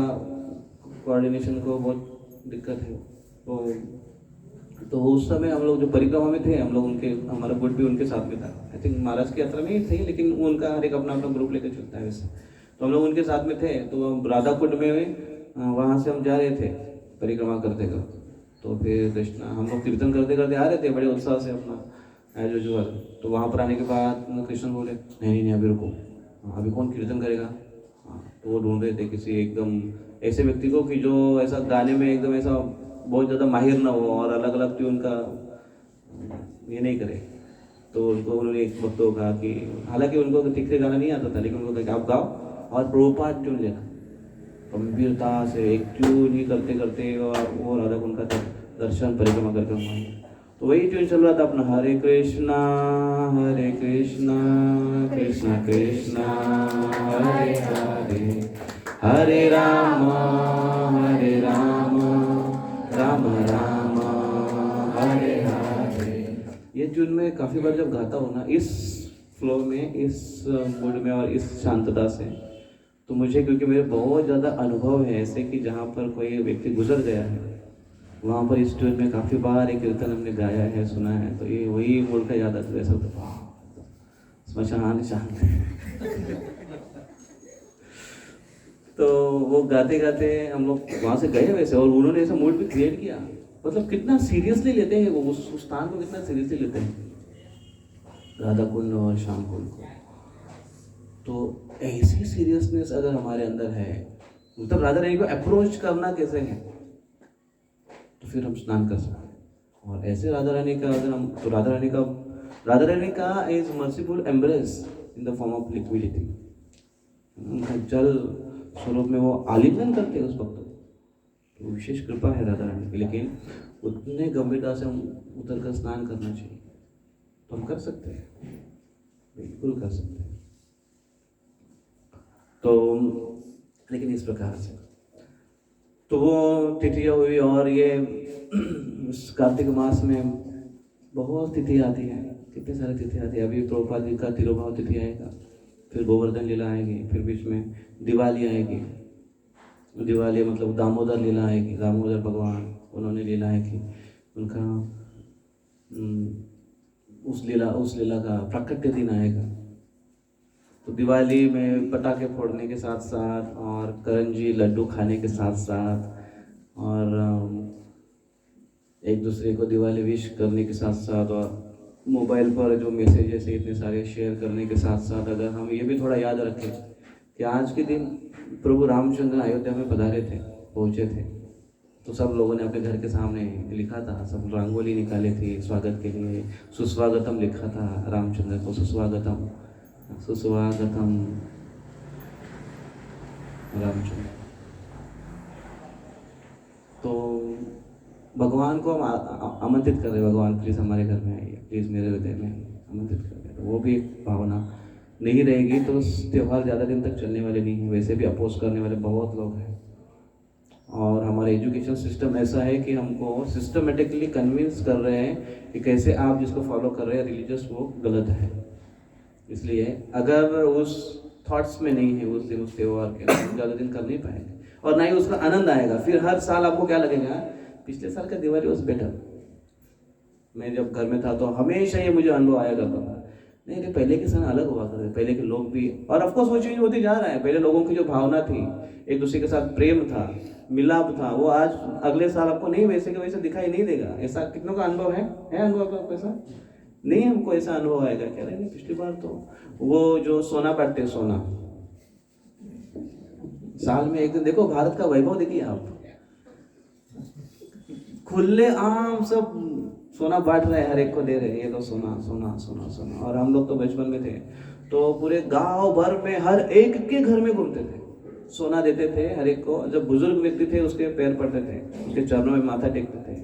कोऑर्डिनेशन को बहुत दिक्कत है। तो उस समय हम लोग जो परिक्रमा में थे, हम लोग उनके, हमारा गुट भी उनके साथ में था। आई थिंक महाराज की यात्रा में ही थे, लेकिन उनका हर एक अपना अपना ग्रुप लेकर चलता है वैसे। तो हम लोग उनके साथ में थे। तो राधा कुंड में वहाँ से हम जा रहे थे परिक्रमा करते करते। तो फिर कृष्णा, हम लोग कीर्तन करते करते आ रहे थे बड़े उत्साह से अपना एज यूजुअल। तो वहाँ पर आने के बाद कृष्ण बोले नहीं अभी रुको, अभी कौन कीर्तन करेगा? तो वो ढूंढ रहे थे किसी एकदम ऐसे व्यक्ति को कि जो ऐसा गाने में एकदम ऐसा बहुत ज़्यादा माहिर ना हो और अलग अलग ट्यून का ये नहीं करे। तो उनको उन्होंने एक वक्त को कहा कि हालांकि उनको ठीक से गाना नहीं आता था, लेकिन उनको कहा कि आप गाओ और प्रभुपाद ट्यून लेना। गंभीरता से एक ट्यून ही करते करते और वो राधा कुंड का दर्शन परिक्रमा करके हमारे, तो वही ट्यून चल रहा था अपना, हरे कृष्णा कृष्णा कृष्णा हरे हरे, हरे राम राम राम हरे हरे। ये ट्यून में काफ़ी बार जब गाता हूँ ना, इस फ्लो में, इस मूड में और इस शांतता से, तो मुझे, क्योंकि मेरे बहुत ज़्यादा अनुभव है ऐसे कि जहाँ पर कोई व्यक्ति गुजर गया है, वहाँ पर इस ट्यून में काफ़ी बार एक कीर्तन हमने गाया है, सुना है। तो ये वही मूड का याद आता है। ऐसा तो स्मशान शांत तो वो गाते गाते हम लोग वहाँ से गए वैसे, और उन्होंने ऐसा मूड भी क्रिएट किया। मतलब कितना सीरियसली लेते हैं वो, उस स्थान को कितना सीरियसली लेते हैं, राधा कुंड और श्याम कुंड को। तो ऐसी सीरियसनेस अगर हमारे अंदर है, मतलब राधा रानी को अप्रोच करना कैसे है, तो फिर हम स्नान कर सकते हैं। और ऐसे राधा रानी का अगर हम, तो राधा रानी का is merciful embrace in the form of liquidity. उनका जल स्वरूप में वो आलिंगन करते हैं उस वक्त, तो विशेष कृपा है राधा रानी की। लेकिन उतने गंभीरता से हम उतर कर स्नान करना चाहिए, तो हम कर सकते हैं, बिल्कुल कर सकते हैं। तो लेकिन इस प्रकार से तो वो तिथियाँ हुई। और ये कार्तिक मास में बहुत तिथि आती है, कितने सारे तिथि आती है। अभी प्रभुपाद जी का तिरुभाव तिथि आएगा, फिर गोवर्धन लीला आएगी, फिर बीच में दिवाली आएगी। दिवाली मतलब दामोदर लीला आएगी, दामोदर भगवान, उन्होंने लीला है कि उनका उस लीला का प्राकट्य दिन आएगा। तो दिवाली में पटाखे फोड़ने के साथ साथ और करंजी लड्डू खाने के साथ साथ और एक दूसरे को दिवाली विश करने के साथ साथ और मोबाइल पर जो मैसेजेस है इतने सारे शेयर करने के साथ साथ, अगर हम ये भी थोड़ा याद रखें कि आज के दिन प्रभु रामचंद्र अयोध्या में पधारे थे, पहुँचे थे, तो सब लोगों ने अपने घर के सामने लिखा था, सब रंगोली निकाले थे स्वागत के लिए, सुस्वागतम लिखा था रामचंद्र को, सुस्वागतम सुस्वागतम रामचंद्र। तो भगवान को हम आमंत्रित कर रहे हैं, भगवान प्लीज़ हमारे घर में आइए, प्लीज़ मेरे हृदय में आमंत्रित कर रहे हैं। तो वो भी एक भावना नहीं रहेगी तो त्यौहार ज़्यादा दिन तक चलने वाले नहीं है। वैसे भी अपोज करने वाले बहुत लोग हैं, और हमारा एजुकेशन सिस्टम ऐसा है कि हमको सिस्टमेटिकली कन्विंस कर रहे हैं कि कैसे आप जिसको फॉलो कर रहे हैं रिलीजियस वो गलत है। इसलिए अगर उस थॉट्स में नहीं है उस दिन, उस त्यौहार के ज़्यादा दिन कर नहीं पाएंगे और ना ही उसका आनंद आएगा। फिर हर साल आपको क्या लगेगा, पिछले साल का दिवाली वॉज बेटर। मैं जब घर में था तो हमेशा ये मुझे अनुभव आया करता था, नहीं नहीं, पहले के सन अलग हुआ करते, पहले के लोग भी, और ऑफकोर्स वो चेंज होती जा रहा है। पहले लोगों की जो भावना थी, एक दूसरे के साथ प्रेम था, मिलाप था, वो आज अगले साल आपको नहीं वैसे के वैसे दिखाई नहीं देगा। ऐसा कितनों का अनुभव है अनुभव आपको ऐसा? नहीं हमको ऐसा अनुभव आएगा, कह रहे नहीं पिछली बार तो वो जो सोना बांटते, सोना साल में एक दिन, देखो भारत का वैभव देखिए आप, खुले आम सब सोना बांट रहे हैं, हर एक को दे रहे हैं, ये लो सोना सोना सोना सोना। और हम लोग तो बचपन में थे तो पूरे गांव भर में हर एक के घर में घूमते थे, सोना देते थे हर एक को। जब बुजुर्ग व्यक्ति थे उसके पैर पड़ते थे, उसके चरणों में माथा टेकते थे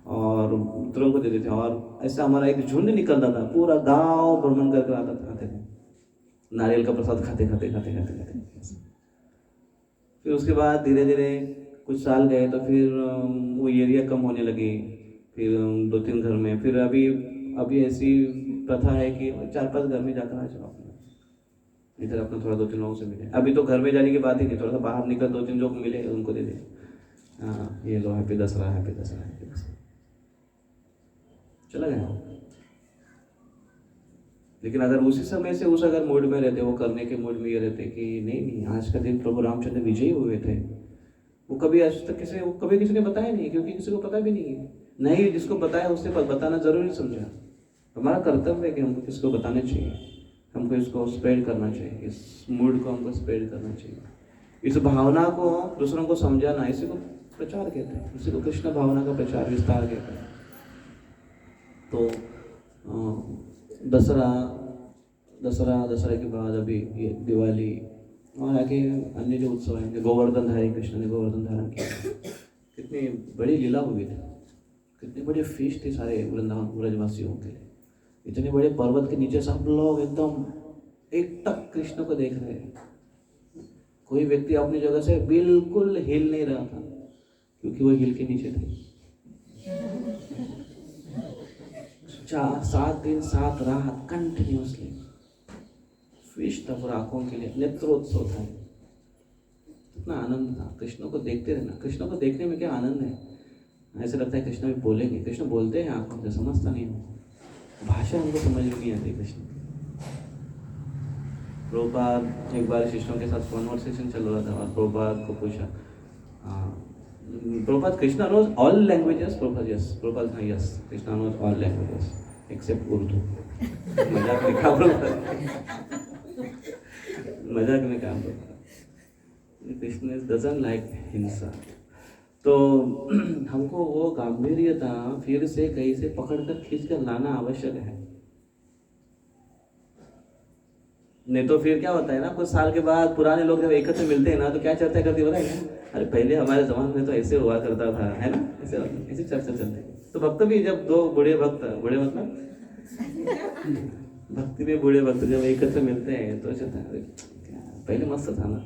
और मित्रों को देते थे। और ऐसा हमारा एक झुंड निकलता था, पूरा गांव भ्रमण करके आते थे, नारियल का प्रसाद खाते खाते खाते खाते खाते। फिर उसके बाद धीरे धीरे कुछ साल गए तो फिर वो एरिया कम होने लगी, फिर 2-3 घर में, फिर अभी ऐसी प्रथा है कि 4-5 घर में जाकर आ जाओ, इधर अपना थोड़ा 2-3 लोगों से मिले। अभी तो घर में जाने की बात ही नहीं, थोड़ा सा बाहर निकल 2-3 लोग मिले उनको दे दे, हाँ ये लो हैप्पी दसरा हैप्पी दसरा हैप्पी दसरा, चला गया। लेकिन अगर उसी समय से उस अगर मूड में रहते, वो करने के मूड में ये रहते कि नहीं आज का दिन प्रभु रामचंद्र विजयी हुए थे, वो कभी आज तक कभी किसी ने बताया नहीं, क्योंकि किसी को पता भी नहीं है। नहीं जिसको बताया उससे बताना जरूरी समझा। हमारा कर्तव्य है कि हमको किसको बताना चाहिए, हमको इसको स्प्रेड करना चाहिए, इस मूड को हमको स्प्रेड करना चाहिए, इस भावना को दूसरों को समझाना, इसी को प्रचार कहते हैं, इसी को कृष्ण भावना का प्रचार विस्तार कहते हैं। तो दसरा के बाद अभी ये दिवाली और आगे अन्य जो उत्सव हैं, गोवर्धन धारी, कृष्ण ने गोवर्धन धारण किया, कितनी बड़ी लीला हुई थी, कितने बड़े फीस्ट थे सारे वृंदावन ब्रजवासियों के लिए। इतने बड़े पर्वत के नीचे सब लोग एकदम एकटक कृष्ण को देख रहे हैं, कोई व्यक्ति अपनी जगह से बिल्कुल हिल नहीं रहा था, क्योंकि वो हिल के नीचे थे। 7 दिन 7 रात कंटिन्यूसली फीस्ट था पूरा आंखों के लिए, नेत्रोत्सव था, इतना आनंद था। कृष्ण को देखते रहना, कृष्ण को देखने में क्या आनंद है। ऐसे लगता है कृष्ण भी बोलेंगे, कृष्ण बोलते हैं आंखों से, समझता नहीं हूँ, भाषा हमको समझ में नहीं आती कृष्ण। प्रभुपाद एक बार शिष्यों के साथ कॉन्वर्सेशन चल रहा था और प्रभुपाद को पूछा, Prabhupada Krishna knows all languages? Prabhupada yes. Prabhupada हाँ yes, Krishna knows all languages except Urdu. मजाक में कहा प्रभुपाद, मजाक में कहा प्रभुपाद, कृष्ण डजंट लाइक हिंसा। तो हमको वो गांभीर्यता फिर से कहीं से पकड़कर खींचकर लाना आवश्यक है, नहीं तो फिर क्या होता है ना, कुछ साल के बाद पुराने लोग जब एकत्र मिलते हैं ना तो क्या चर्चा करती हो रहा है, अरे पहले हमारे जमाने में तो ऐसे हुआ करता था, है ना, ऐसे चर्चा चलती है। तो भक्त भी जब 2 बूढ़े मतलब भक्ति में बूढ़े भक्त जब एकत्र मिलते हैं तो ऐसा था, पहले मस्त था ना,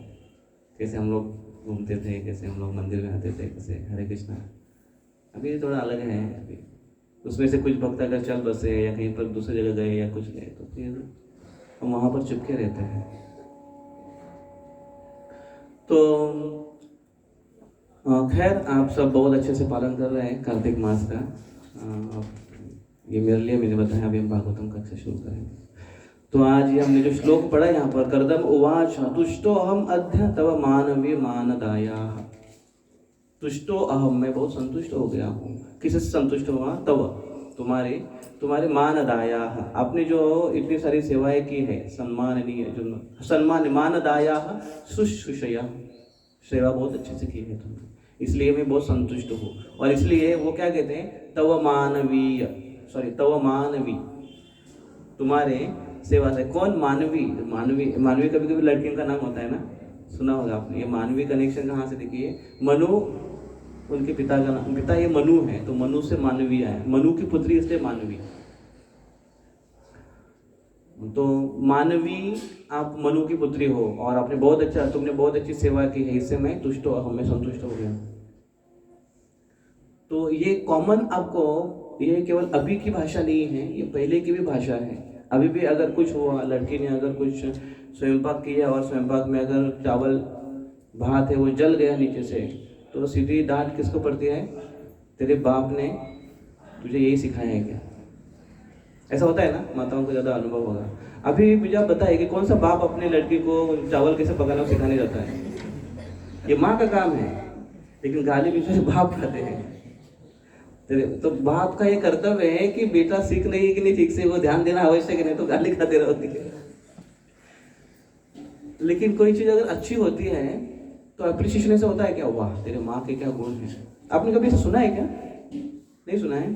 कैसे हम लोग घूमते थे, कैसे हम लोग मंदिर में आते थे, कैसे हरे कृष्णा। अभी थोड़ा अलग है, अभी उसमें से कुछ भक्त अगर चल बसे या कहीं पर दूसरी जगह गए या कुछ गए तो फिर हम वहाँ पर चिपके रहते हैं। तो खैर आप सब बहुत अच्छे से पालन कर रहे हैं कार्तिक मास का। ये मेरे लिए मैंने बताया, अभी हम भागवतम कक्षा शुरू करेंगे। तो आज ये हमने जो श्लोक पढ़ा यहाँ पर, कर्दम उवाच तुष्टो अहम अद्य तव मानवी मानदायाः। तुष्टो अहम, मैं बहुत संतुष्ट हो गया हूँ। किससे संतुष्ट हुआ? तव, तुम्हारे मानदायाः, आपने जो इतनी सारी सेवाएं की है, सम्माननीय, जो सम्मान मानदायाः शुश्रूषया, सेवा बहुत अच्छे से की है तुमने, इसलिए मैं बहुत संतुष्ट हूँ। और इसलिए वो क्या कहते हैं, तव मानवी, तुम्हारे सेवा से। कौन? मानवी। मानवी कभी कभी लड़कियों का नाम होता है ना, सुना होगा आपने। ये मानवी कनेक्शन कहाँ से? देखिए, मनु उनके पिता का नाम, पिता ये मनु है, तो मनु से मानवी आया, मनु की पुत्री इसलिए मानवी। तो मानवी, आप मनु की पुत्री हो और आपने तुमने बहुत अच्छी सेवा की है, इससे मैं तुष्ट हो, मैं संतुष्ट हो गया। तो ये कॉमन, आपको ये केवल अभी की भाषा नहीं है, ये पहले की भी भाषा है। अभी भी अगर कुछ हुआ, लड़की ने अगर कुछ स्वयंपाक किया और स्वयंपाक में अगर चावल भात है वो जल गया नीचे से, तो सीधी डांट किसको पड़ती है? तेरे बाप ने तुझे यही सिखाया है क्या? ऐसा होता है ना, माताओं को ज़्यादा अनुभव होगा। अभी मुझे आप बताइए कि कौन सा बाप अपने लड़की को चावल कैसे पकाना सिखाने जाता है? ये माँ का काम है, लेकिन गाली बेचारे बाप खाते हैं। तो बाप का ये कर्तव्य है कि बेटा सीख रही है कि नहीं ठीक से, वो ध्यान देना आवश्यक है, नहीं तो गाली खाते रहोगे। लेकिन कोई चीज़ अगर अच्छी होती है तो अप्रिशिएशन ऐसा होता है क्या, वाह तेरे माँ के क्या गुण हैं। आपने कभी ऐसा सुना है क्या? नहीं सुना है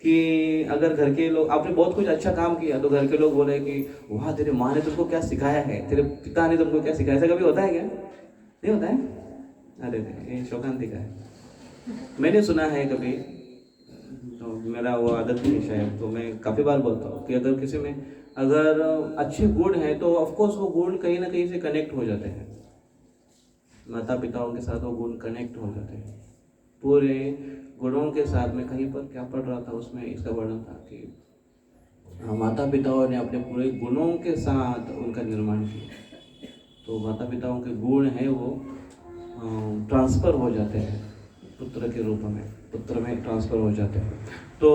कि अगर घर के लोग, आपने बहुत कुछ अच्छा काम किया तो घर के लोग बोले कि वाह तेरे माँ ने तुमको क्या सिखाया है, तेरे पिता ने तुमको क्या सिखाया। ऐसा कभी होता है क्या? नहीं होता है? अरे ये शोकांति का है। मैंने सुना है कभी, तो मेरा वो आदत नहीं है शायद, तो मैं काफ़ी बार बोलता हूँ कि अगर किसी में अगर अच्छे गुण हैं तो ऑफकोर्स वो गुण कहीं ना कहीं से कनेक्ट हो जाते हैं, माता पिताओं के साथ वो गुण कनेक्ट हो जाते हैं। पूरे गुणों के साथ में कहीं पर क्या पढ़ रहा था, उसमें इसका वर्णन था कि माता पिताओं ने अपने पूरे गुणों के साथ उनका निर्माण किया। तो माता पिताओं के गुण हैं वो ट्रांसफ़र हो जाते हैं पुत्र के रूप में, पुत्र में ट्रांसफ़र हो जाते हैं। तो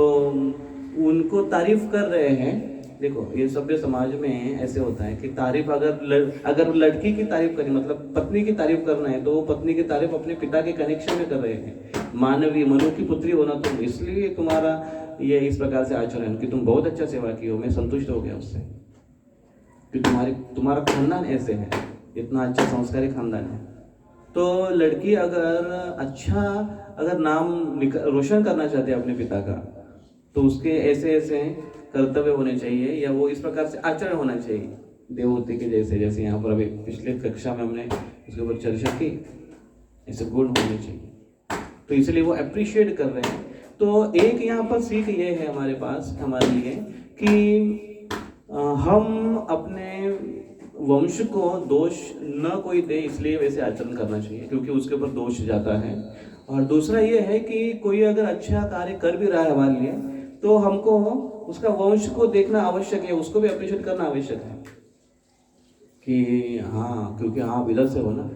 उनको तारीफ कर रहे हैं। देखो ये सभ्य समाज में ऐसे होता है कि तारीफ अगर लड़की की तारीफ करनी, मतलब पत्नी की तारीफ करना है, तो वो पत्नी की तारीफ अपने पिता के कनेक्शन में कर रहे हैं। मानवी मनु की पुत्री होना तुम, इसलिए तुम्हारा ये इस प्रकार से आचरण कि तुम बहुत अच्छा सेवा की हो, मैं संतुष्ट हो गया उससे कि तुम्हारा खानदान ऐसे है, इतना अच्छा संस्कारी खानदान है। तो लड़की अगर नाम रोशन करना चाहते हैं अपने पिता का, तो उसके ऐसे ऐसे कर्तव्य होने चाहिए, या वो इस प्रकार से आचरण होना चाहिए देवहूति के जैसे। जैसे यहाँ पर अभी पिछले कक्षा में हमने उसके ऊपर चर्चा की, ऐसे गुण होने चाहिए, तो इसलिए वो अप्रिशिएट कर रहे हैं। तो एक यहाँ पर सीख ये है हमारे पास, हमारे लिए, कि हम अपने वंश को दोष न कोई दे, इसलिए वैसे आचरण करना चाहिए क्योंकि उसके ऊपर दोष जाता है। और दूसरा ये है कि कोई अगर अच्छा कार्य कर भी रहा है हमारे लिए, तो हमको उसका वंश को देखना आवश्यक है, उसको भी अप्रिशिएट करना आवश्यक है कि हाँ, क्योंकि हाँ इधर से हो ना,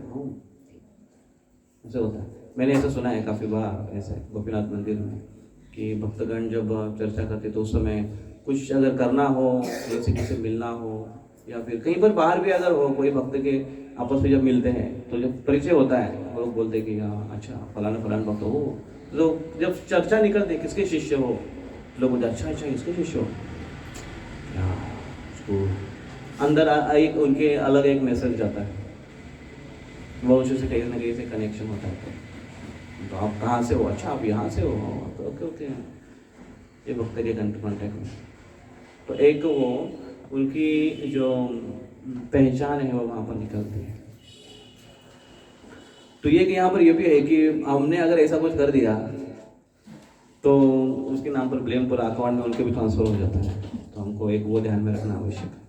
ऐसा होता है। मैंने ऐसा सुना है काफ़ी बार ऐसे गोपीनाथ मंदिर में कि भक्तगण जब चर्चा करते तो उस समय कुछ अगर करना हो, जैसे किसी मिलना हो, या फिर कहीं पर बाहर भी अगर हो, कोई भक्त के आपस में जब मिलते हैं तो जब परिचय होता है वो लोग बोलते हैं कि हाँ अच्छा फलाना फलाना भक्त हो। तो जब चर्चा निकलती किसके शिष्य हो, लोग बोलते अच्छा अच्छा इसके शिष्य हो, हाँ उसको अंदर एक उनके अलग एक मैसेज जाता है, वो उससे कहीं ना कहीं से कनेक्शन होता है। तो आप कहाँ से हो? अच्छा आप यहाँ से हो, तो ओके ओके, ये भक्त के कॉन्टेक्ट में। तो एक वो उनकी जो पहचान है वो वहाँ पर निकलती है। तो ये कि यहाँ पर ये भी है कि हमने अगर ऐसा कुछ कर दिया तो उसके नाम पर ब्लेम पूरा अकाउंट में उनके भी ट्रांसफर हो जाता है, तो हमको एक वो ध्यान में रखना आवश्यक है।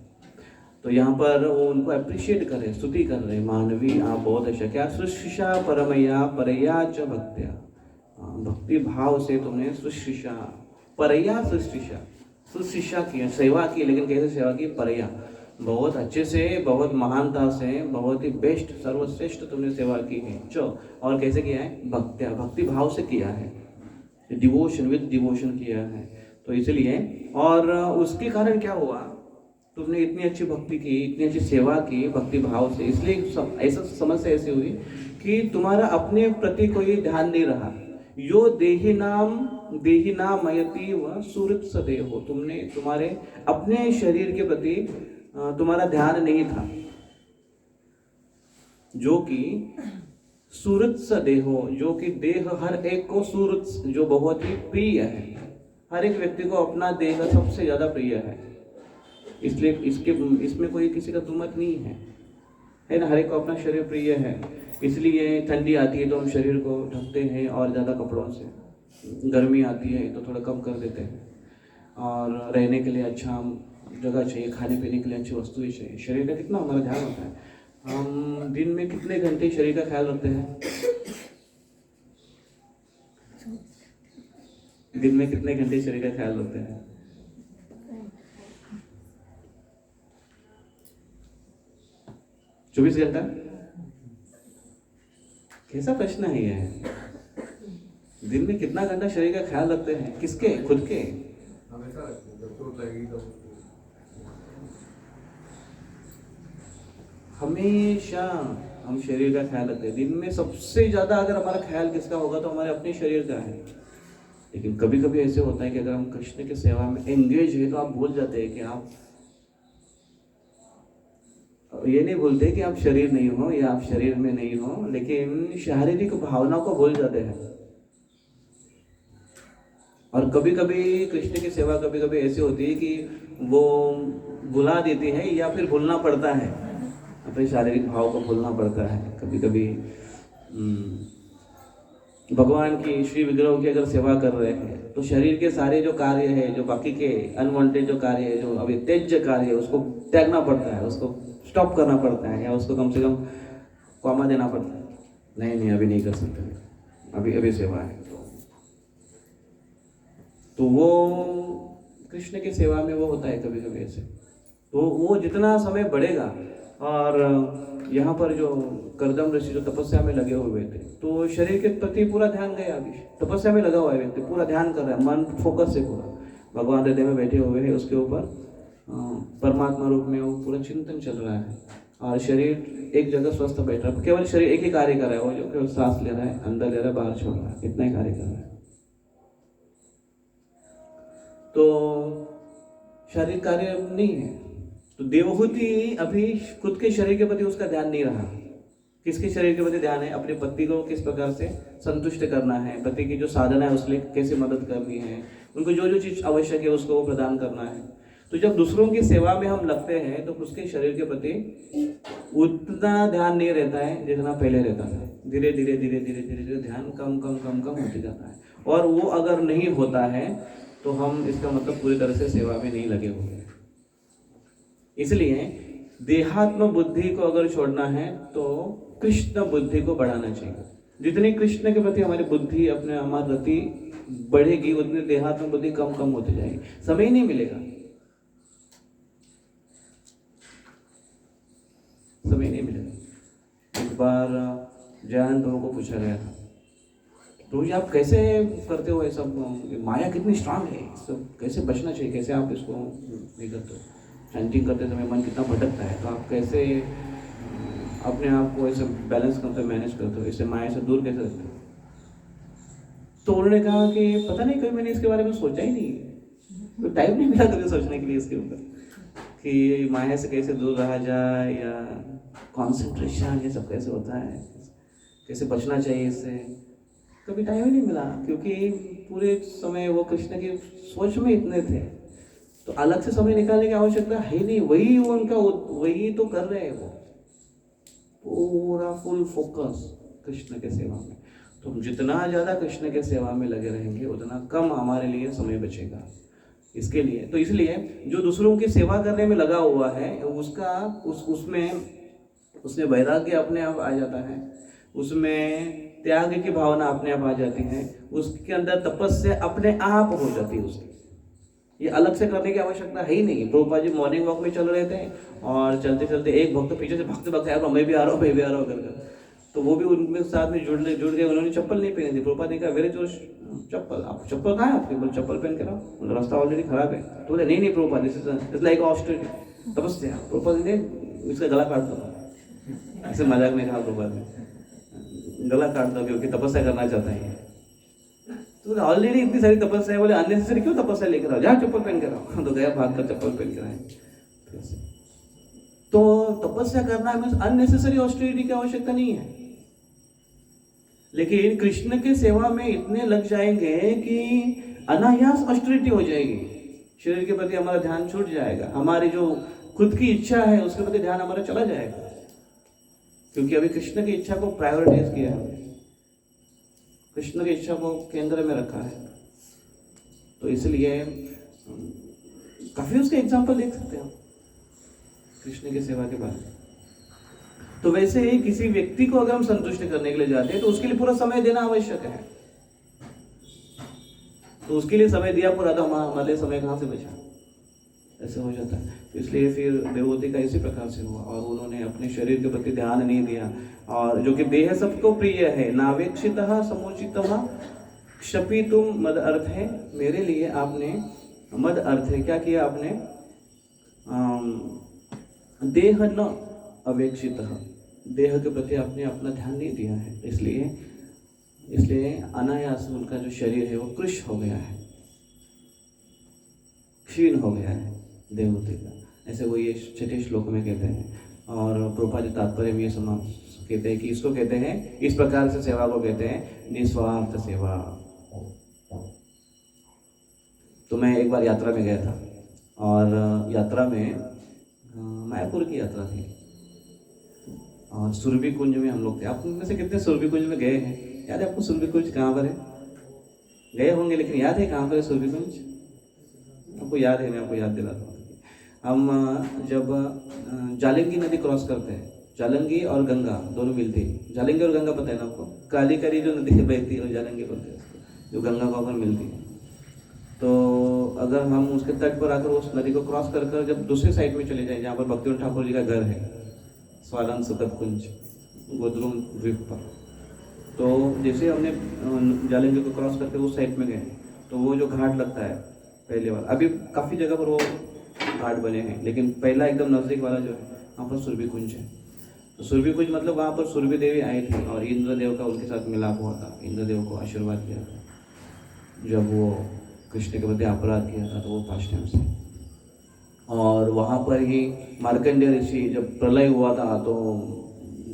तो यहाँ पर वो उनको अप्रिशिएट कर रहे, स्तुति कर रहे, मानवी आप बहुत अच्छा, क्या सुशिषा परमया परया च भक्त्या, भक्ति भाव से तुमने सुशिषा परया सुशिषा की, सेवा की, लेकिन कैसे सेवा की? परया, बहुत अच्छे से, बहुत महानता से, बहुत ही बेस्ट सर्वश्रेष्ठ तुमने सेवा की है। जो और कैसे किया है? भक्त्या, भक्ति भाव से किया है, डिवोशन विद डिवोशन किया है। तो इसलिए, और उसके कारण क्या हुआ, तुमने इतनी अच्छी भक्ति की, इतनी अच्छी सेवा की भक्ति भाव से, इसलिए ऐसा समस्या ऐसी हुई कि तुम्हारा अपने प्रति कोई ध्यान नहीं रहा। यो देही नाम मयति व सुरत सदेहो, तुमने तुम्हारे अपने शरीर के प्रति तुम्हारा ध्यान नहीं था, जो कि सुरत सदेहो, जो कि देह हर एक को सुरत, जो बहुत ही प्रिय है, हर एक व्यक्ति को अपना देह सबसे ज्यादा प्रिय है, इसलिए इसमें कोई किसी का दुमत नहीं है ना, हर एक को अपना शरीर प्रिय है। इसलिए ठंडी आती है तो हम शरीर को ढकते हैं और ज़्यादा कपड़ों से, गर्मी आती है तो थोड़ा कम कर देते हैं, और रहने के लिए अच्छा जगह चाहिए, खाने पीने के लिए अच्छी वस्तुएं चाहिए। शरीर का कितना हमारा ध्यान होता है, हम दिन में कितने घंटे शरीर का ख्याल रखते हैं? दिन में कितने घंटे शरीर का ख्याल रखते हैं? 24 घंटा? कैसा प्रश्न है ये? दिन में कितना घंटा शरीर का ख्याल रखते हैं? किसके? खुद के? हमेशा रखते हैं, जब तो रहेगी तो हमेशा हम शरीर का ख्याल रखते हैं। दिन में सबसे ज़्यादा अगर हमारा ख्याल किसका होगा तो हमारे अपने शरीर का है। लेकिन कभी कभी ऐसे होता है कि अगर हम कृष्ण की सेवा में एंगेज है तो आप भूल जाते हैं कि आप ये नहीं भूलते कि आप शरीर नहीं हो या आप शरीर में नहीं हो, लेकिन शारीरिक भावनाओं को भूल जाते हैं। और कभी कभी कृष्ण की सेवा कभी कभी ऐसी होती है कि वो भुला देती है या फिर भूलना पड़ता है, अपने शारीरिक भाव को भूलना पड़ता है। कभी कभी भगवान की श्री विग्रहों की अगर सेवा कर रहे हैं तो शरीर के सारे जो कार्य है, जो बाकी के अनवांटेड जो कार्य है, जो अभी त्याज्य कार्य है, उसको त्यागना पड़ता है, उसको स्टॉप करना पड़ता है, या उसको कम से कम कॉमा देना पड़ता है। नहीं अभी नहीं कर सकते, अभी सेवा है। तो वो कृष्ण की सेवा में वो होता है कभी कभी ऐसे। तो वो जितना समय बढ़ेगा, और यहाँ पर जो करदम ऋषि जो तपस्या में लगे हुए थे तो शरीर के प्रति पूरा ध्यान गया। अभी तपस्या में लगा हुआ है व्यक्ति, पूरा ध्यान कर रहा है, मन फोकस से पूरा भगवान हृदय में बैठे हुए हैं, उसके ऊपर परमात्मा रूप में वो पूरा चिंतन चल रहा है, और शरीर एक जगह स्वस्थ बैठ रहा है। केवल शरीर एक ही कार्य कर रहा है, वो जो केवल सांस ले रहा है, अंदर ले रहा है, बाहर छोड़ रहा है, इतना ही कार्य कर रहा है। तो शारीरिक कार्य नहीं है। तो देवहूति अभी खुद के शरीर के प्रति उसका ध्यान नहीं रहा। किसके शरीर के प्रति ध्यान है? अपने पति को किस प्रकार से संतुष्ट करना है, पति की जो साधना है उसके कैसे मदद करनी है, उनको जो जो चीज़ आवश्यक है उसको वो प्रदान करना है। तो जब दूसरों की सेवा में हम लगते हैं तो उसके शरीर के प्रति उतना ध्यान नहीं रहता है जितना पहले रहता था। धीरे धीरे धीरे धीरे धीरे धीरे ध्यान कम कम कम कम होते जाता है, और वो अगर नहीं होता है तो हम इसका मतलब पूरी तरह से सेवा में नहीं लगे हुए। इसलिए देहात्म बुद्धि को अगर छोड़ना है तो कृष्ण बुद्धि को बढ़ाना चाहिए। जितनी कृष्ण के प्रति हमारी बुद्धि, अपने हमारी रति बढ़ेगी, उतनी देहात्म बुद्धि कम कम होती जाएगी, समय नहीं मिलेगा, समय नहीं मिलेगा। एक बार जयंत को पूछा गया था, तो जी आप कैसे करते हो ये सब, माया कितनी स्ट्रांग है, सब कैसे बचना चाहिए, कैसे आप इसको नहीं करते हो, चैंटिंग करते समय मन कितना भटकता है, तो आप कैसे अपने आप को ऐसे बैलेंस करते हो, मैनेज करते हो, इससे माया से दूर कैसे रखते हो? तो उन्होंने कहा कि पता नहीं, कभी मैंने इसके बारे में सोचा ही नहीं, कोई टाइम नहीं मिला कभी सोचने के लिए इसके ऊपर कि माया से कैसे दूर रहा जाए, या कॉन्सेंट्रेशन ये सब कैसे होता है, कैसे बचना चाहिए इससे, कभी टाइम ही नहीं मिला, क्योंकि पूरे समय वो कृष्ण की सोच में इतने थे। तो अलग से समय निकालने की आवश्यकता है नहीं, वही वो उनका वही तो कर रहे हैं, वो पूरा फुल फोकस कृष्ण के सेवा में। तो हम जितना ज़्यादा कृष्ण के सेवा में लगे रहेंगे उतना कम हमारे लिए समय बचेगा। इसके लिए तो इसलिए जो दूसरों की सेवा करने में लगा हुआ है उसका उसमें वैराग्य अपने आप आ जाता है, उसमें त्याग की भावना अपने आप आ जाती है, उसके अंदर तपस्या अपने आप हो जाती है उसकी। ये अलग से करने की आवश्यकता है ही नहीं। प्रभुपाद जी मॉर्निंग वॉक में चल रहे थे और चलते चलते एक भक्त तो पीछे से भागते भागते आया, मैं भी आ रहा हूँ कर, तो वो भी उनके साथ में जुड़ गए। उन्होंने चप्पल नहीं पहनी थी। प्रभुपाद ने कहा वेरी जोर चप्पल, आप चप्पल कहाँ है आपके? बोले चप्पल पहन के रहो, रास्ता ऑलरेडी खराब है। तो बोले नहीं प्रभुपाद, दिस लाइक ऑस्ट्रेलिया तपस्या। प्रभुपाद ने इसका गला काट दो, ऐसे मजाक में कहा प्रभुपाद ने, गला काट दो क्योंकि तपस्या करना चाहता है। तो ऑलरेडी इतनी सारी तपस्या है, बोले अननेसेसरी क्यों तपस्या लेकर आओ, जहाँ चप्पल पहन कर आओ। तो गया भाग कर चप्पल पहन कर आए। तो तपस्या करना मीन्स अननेसेसरी ऑस्टेरिटी की आवश्यकता नहीं है। लेकिन कृष्ण के सेवा में इतने लग जाएंगे कि अनायास ऑस्टेरिटी हो जाएगी, शरीर के प्रति हमारा ध्यान छूट जाएगा, हमारी जो खुद की इच्छा है उसके प्रति ध्यान हमारा चला जाएगा, क्योंकि अभी कृष्ण की इच्छा को प्रायोरिटाइज किया है, कृष्ण की इच्छा को केंद्र में रखा है। तो इसलिए काफी उसके एग्जाम्पल देख सकते हैं कृष्ण की सेवा के बारे में। तो वैसे ही किसी व्यक्ति को अगर हम संतुष्ट करने के लिए जाते हैं तो उसके लिए पूरा समय देना आवश्यक है। तो उसके लिए समय दिया पूरा, तो हमारे समय कहाँ से बचा, ऐसे हो जाता है। तो इसलिए फिर देवहूति का इसी प्रकार से हुआ, और उन्होंने अपने शरीर के प्रति ध्यान नहीं दिया, और जो कि देह सबको प्रिय है, नावेक्षितः समुचितः क्षपितुम मद अर्थ है, मेरे लिए आपने मद अर्थ है क्या किया आपने, देह न अवेक्षित, देह के प्रति आपने अपना ध्यान नहीं दिया है, इसलिए अनायास उनका जो शरीर है वो कृश हो गया है, क्षीण हो गया है देवहूति का। ऐसे वो ये छठे श्लोक में कहते हैं। और प्रभुपाद जी तात्पर्य में ये समाप्त कहते हैं कि इसको कहते हैं, इस प्रकार से सेवा को कहते हैं निस्वार्थ सेवा। तो मैं एक बार यात्रा में गया था और यात्रा में मायापुर की यात्रा थी और सुरभि कुंज में हम लोग थे। आप में से कितने सुरभि कुंज में गए हैं? याद है आपको सुरभि कुंज कहाँ पर है? गए होंगे लेकिन याद है कहाँ पर है सुरभि कुंज? आपको याद है, मैं आपको याद दिलाता हूँ। हम जब जालंगी नदी क्रॉस करते हैं, जालंगी और गंगा दोनों मिलती है। जालंगी और गंगा पता है ना आपको? काली करी जो नदी बहती है और जालंगी बोलते हैं उसको, जो गंगा को होकर मिलती है। तो अगर हम उसके तट पर आकर उस नदी को क्रॉस कर कर जब दूसरी साइड में चले जाएं, जहाँ पर भक्तिवंत ठाकुर जी का घर है, स्वानंद सुखद कुंज गोद्रुम द्वीप पर, तो जैसे हमने जालंगी को क्रॉस करके उस साइड में गए तो वो जो घाट लगता है पहले वाला, अभी काफ़ी जगह पर वो घाट बने हैं, लेकिन पहला एकदम नज़दीक वाला जो है वहाँ पर सुरभि कुंज है। तो सुरभि कुंज मतलब वहाँ पर सुरभि देवी आई थी और इंद्रदेव का उनके साथ मिलाप हुआ था। इंद्रदेव को आशीर्वाद किया था जब वो कृष्ण के प्रति अपराध किया था, तो वो फर्स्ट टाइम से। और वहाँ पर ही मार्कंडेय ऋषि जब प्रलय हुआ था तो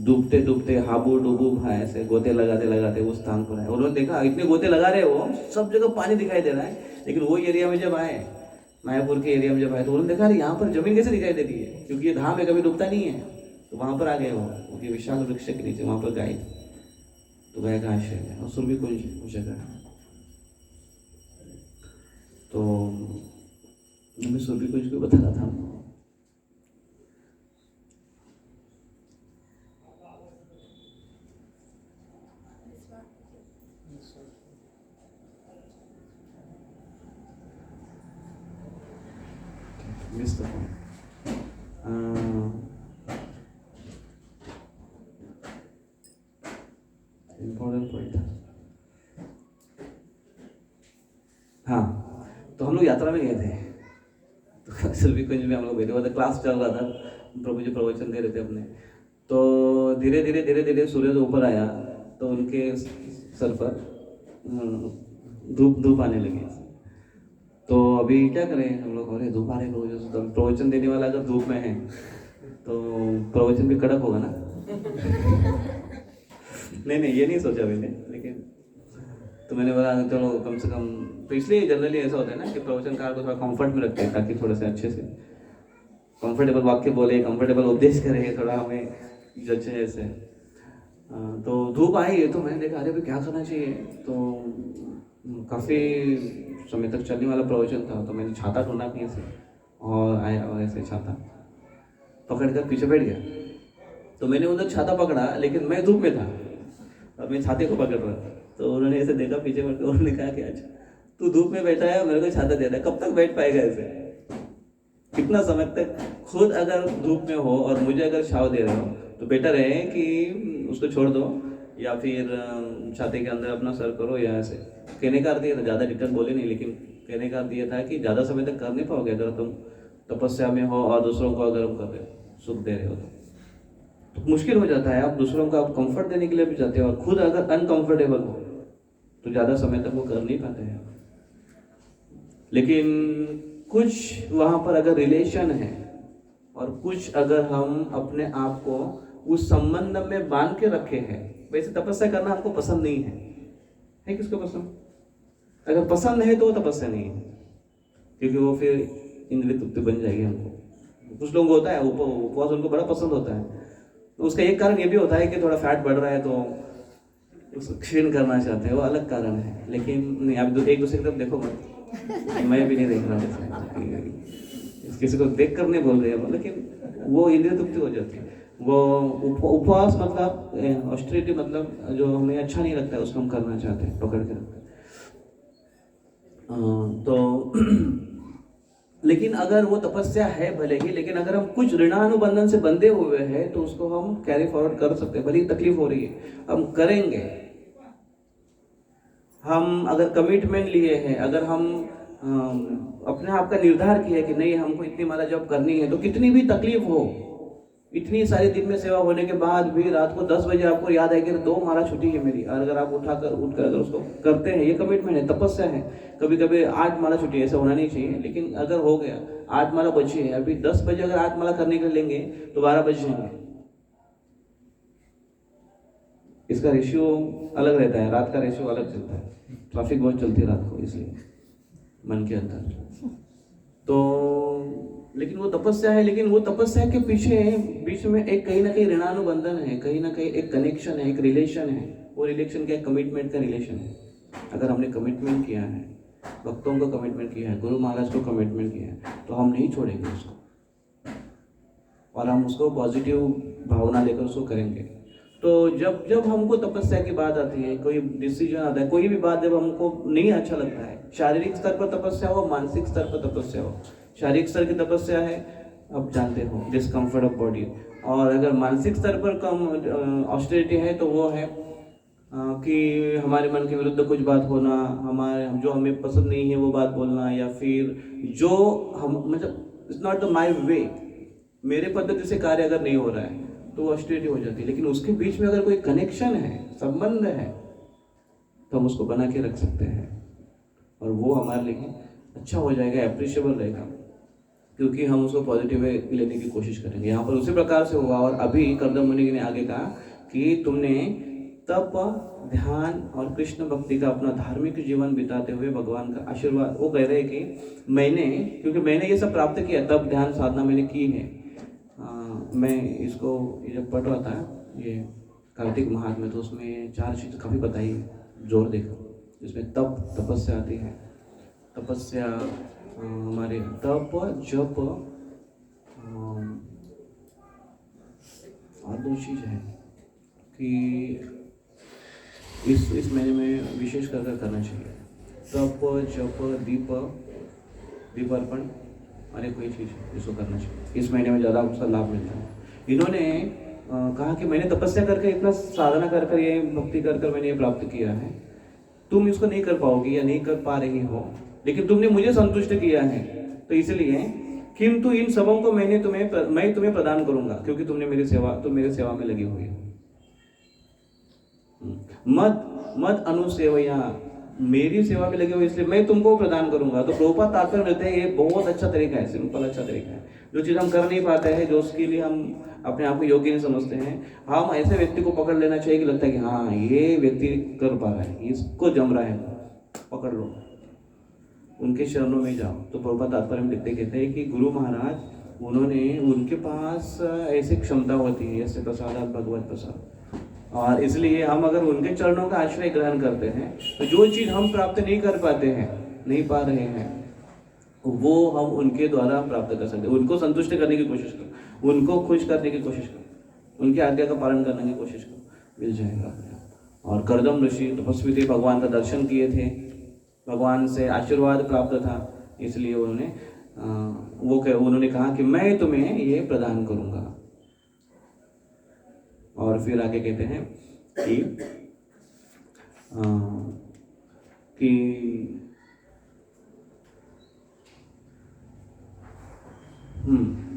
डूबते डूबते हाबू डूबू भाई ऐसे गोते लगाते लगाते उस स्थान पर आए। उन्होंने देखा इतने गोते लगा रहे वो, सब जगह पानी दिखाई दे रहा है, लेकिन वो एरिया में जब आए, मायापुर के एरिया में जब आए, तो उन्होंने देखा यहाँ पर जमीन कैसे दिखाई देती है, क्योंकि ये धाम है कभी डूबता नहीं है। तो वहाँ पर आ गए वो, क्योंकि विशाल वृक्ष के नीचे वहाँ पर गाय थी, तो गाय का आश्रय है और सुरभि कुंज उस जगह है। तो मैं सुरभि कुंज को बता रहा था। Missed the point. Important point था। हाँ, तो हम लोग यात्रा में गए थे, तो सुरभि कुंज में हम लोग बैठे हुए थे, क्लास चल रहा था, प्रभु जी प्रवचन दे रहे थे अपने। तो धीरे धीरे धीरे धीरे सूर्य ऊपर आया तो उनके सर पर धूप आने लगी। तो अभी क्या करें हम लोग, अरे धूप आ रहे लोग, तो प्रवचन देने वाला अगर धूप में है तो प्रवचन भी कड़क होगा ना। नहीं ये नहीं सोचा मैंने, लेकिन तो मैंने बोला चलो कम से कम, तो इसलिए जनरली ऐसा होता है ना कि प्रवचनकार को थोड़ा कंफर्ट में रखते हैं ताकि थोड़ा सा अच्छे से कंफर्टेबल वाक्य बोले, कंफर्टेबल उपदेश करे, थोड़ा हमें जचे ऐसे। तो धूप आई तो मैंने देखा अरे भाई क्या करना चाहिए, तो काफ़ी समय तक चलने वाला प्रवचन था, तो मैंने छाता ढूंढा कहीं से और आया और ऐसे छाता पकड़ कर पीछे बैठ गया। तो मैंने उधर छाता पकड़ा, लेकिन मैं धूप में था और मैं छाते को पकड़ रहा था। तो उन्होंने ऐसे देखा पीछे बैठ कर, उन्होंने कहा कि अच्छा तू धूप में बैठा है, मेरे को छाता दे रहा है, कब तक बैठ पाएगा ऐसे, कितना समय तक? खुद अगर धूप में हो और मुझे अगर छाव दे रहे हो तो बेटर है कि उसको छोड़ दो या फिर छाते के अंदर अपना सर करो या ऐसे। कहने का अर्थ ये था, ज़्यादा डिटेल बोले नहीं, लेकिन कहने का अर्थ ये था कि ज़्यादा समय तक कर नहीं पाओगे अगर तुम तपस्या में हो और दूसरों को अगर कर रहे हो, सुख दे रहे हो तो मुश्किल हो जाता है। आप दूसरों को आप कंफर्ट देने के लिए भी जाते हो और खुद अगर अनकंफर्टेबल हो तो ज़्यादा समय तक वो कर नहीं पाते हैं। लेकिन कुछ वहाँ पर अगर रिलेशन है और कुछ अगर हम अपने आप को उस संबंध में बांध के रखे हैं, वैसे तपस्या करना हमको पसंद नहीं है किसको पसंद? अगर पसंद है तो वो तपस्या नहीं है, क्योंकि वो फिर इंद्रिय तृप्ति बन जाएगी हमको। कुछ लोगों को होता है उपवास उनको बड़ा पसंद होता है, तो उसका एक कारण ये भी होता है कि थोड़ा फैट बढ़ रहा है तो उसको क्षीण करना चाहते हैं, वो अलग कारण है। लेकिन नहीं, आप एक दूसरे की तरफ देखो मत, मैं भी नहीं देख रहा किसी को देख कर नहीं बोल रहे हैं, लेकिन वो इंद्रिय तृप्ति हो जाती है। वो उपवास मतलब ऑस्टेरिटी मतलब जो हमें अच्छा नहीं लगता है उसको हम करना चाहते हैं, पकड़ के रखते हैं। तो लेकिन अगर वो तपस्या है भले ही, लेकिन अगर हम कुछ ऋणानुबंधन से बंधे हुए हैं तो उसको हम कैरी फॉरवर्ड कर सकते हैं। भले ही तकलीफ हो रही है हम करेंगे। हम अगर कमिटमेंट लिए हैं, अगर हम अपने आप का निर्धार किया कि नहीं हमको इतनी माला जप करनी है, तो कितनी भी तकलीफ हो, इतनी सारी दिन में सेवा होने के बाद भी रात को 10 बजे आपको याद आएगी कि 2 माला छुट्टी है मेरी, और अगर आप उठकर अगर उसको करते हैं, ये कमिटमेंट है, तपस्या है। कभी कभी 8 माला छुट्टी है, ऐसा होना नहीं चाहिए, लेकिन अगर हो गया 8 माला बची है, अभी 10 बजे अगर 8 माला करने के लिए लेंगे तो 12 बज जाएंगे। इसका रेशियो अलग रहता है, रात का रेशियो अलग चलता है, ट्रैफिक बहुत चलती है रात को, इसलिए मन के अंदर। तो लेकिन वो तपस्या है, लेकिन वो तपस्या के पीछे बीच में एक कहीं ना कहीं ऋणानुबंधन है, कहीं ना कहीं एक कनेक्शन है, एक रिलेशन है। वो रिलेशन क्या है? कमिटमेंट का रिलेशन है। अगर हमने कमिटमेंट किया है, भक्तों को कमिटमेंट किया है, गुरु महाराज को कमिटमेंट किया है, तो हम नहीं छोड़ेंगे उसको, और हम उसको पॉजिटिव भावना लेकर उसको करेंगे। तो जब जब हमको तपस्या की बात आती है, कोई डिसीजन आता है, कोई भी बात जब हमको नहीं अच्छा लगता है, शारीरिक स्तर पर तपस्या हो, मानसिक स्तर पर तपस्या हो। शारीरिक स्तर की तपस्या है, अब जानते हो, डिस्कम्फर्ट ऑफ बॉडी। और अगर मानसिक स्तर पर कम ऑस्टेरिटी है, तो वो है कि हमारे मन के विरुद्ध कुछ बात होना, जो हमें पसंद नहीं है वो बात बोलना, या फिर जो हम मतलब इट्स नॉट द माई वे, मेरे पद्धति से कार्य अगर नहीं हो रहा है तो ऑस्टेरिटी हो जाती है। लेकिन उसके बीच में अगर कोई कनेक्शन है, संबंध है, तो हम उसको बना के रख सकते हैं, और वो हमारे लिए अच्छा हो जाएगा, एप्रिशिएबल रहेगा, क्योंकि हम उसको पॉजिटिव वे लेने की कोशिश करेंगे। यहाँ पर उसी प्रकार से हुआ। और अभी कर्दम मुनि ने आगे कहा कि तुमने तप, ध्यान और कृष्ण भक्ति का अपना धार्मिक जीवन बिताते हुए भगवान का आशीर्वाद, वो कह रहे हैं कि क्योंकि मैंने ये सब प्राप्त किया, तप ध्यान साधना मैंने की है। मैं इसको ये जब पढ़ रहा था ये कार्तिक महात्म्य, तो उसमें 4 चीज़ काफ़ी बताई है, जोर देखो। इसमें तपस्या आती है। तपस्या हमारे तप, जप, और 2 चीज़ है कि इस महीने में विशेष कर करना चाहिए। तप, जप, दीप अर्पण, और एक कोई चीज़ इसको करना चाहिए। इस महीने में ज़्यादा उसका लाभ मिलता है। इन्होंने कहा कि मैंने तपस्या करके, इतना साधना कर ये भक्ति कर मैंने ये प्राप्त किया है, तुम इसको नहीं कर पाओगी या नहीं कर पा रही हो, लेकिन तुमने मुझे संतुष्ट किया है, तो इसलिए किंतु इन सबों को मैं तुम्हें प्रदान करूंगा, क्योंकि तुम मेरी सेवा में लगी हुई हो। मत अनुसेवया, मेरी सेवा में लगे हुए, इसलिए मैं तुमको प्रदान करूंगा। तो प्रभुपाद तात्पर्य मिलते हैं, ये बहुत अच्छा तरीका है, सिंपल अच्छा तरीका है। जो चीज़ हम कर नहीं पाते हैं, जो उसके लिए हम अपने आप को योग्य नहीं समझते हैं, हम ऐसे व्यक्ति को पकड़ लेना चाहिए कि लगता है कि हाँ ये व्यक्ति कर पा रहा है, इसको जम रहा है, पकड़ लो, उनके चरणों में जाओ। तो प्रभुपाद तात्पर्य में लिखते कहते हैं कि गुरु महाराज उनके पास ऐसी क्षमता होती है, जैसे प्रसादात भगवत प्रसाद, और इसलिए हम अगर उनके चरणों का आश्रय ग्रहण करते हैं, तो जो चीज़ हम प्राप्त नहीं कर पाते हैं, नहीं पा रहे हैं, वो हम उनके द्वारा प्राप्त कर सकते हैं। उनको संतुष्ट करने की कोशिश करो, उनको खुश करने की कोशिश करो, उनकी आज्ञा का पालन करने की कोशिश करो, मिल जाएगा। और कर्दम ऋषि तपस्वी थे, भगवान का दर्शन किए थे, भगवान से आशीर्वाद प्राप्त था, इसलिए उन्होंने कहा कि मैं तुम्हें ये प्रदान करूंगा। और फिर आगे कहते हैं कि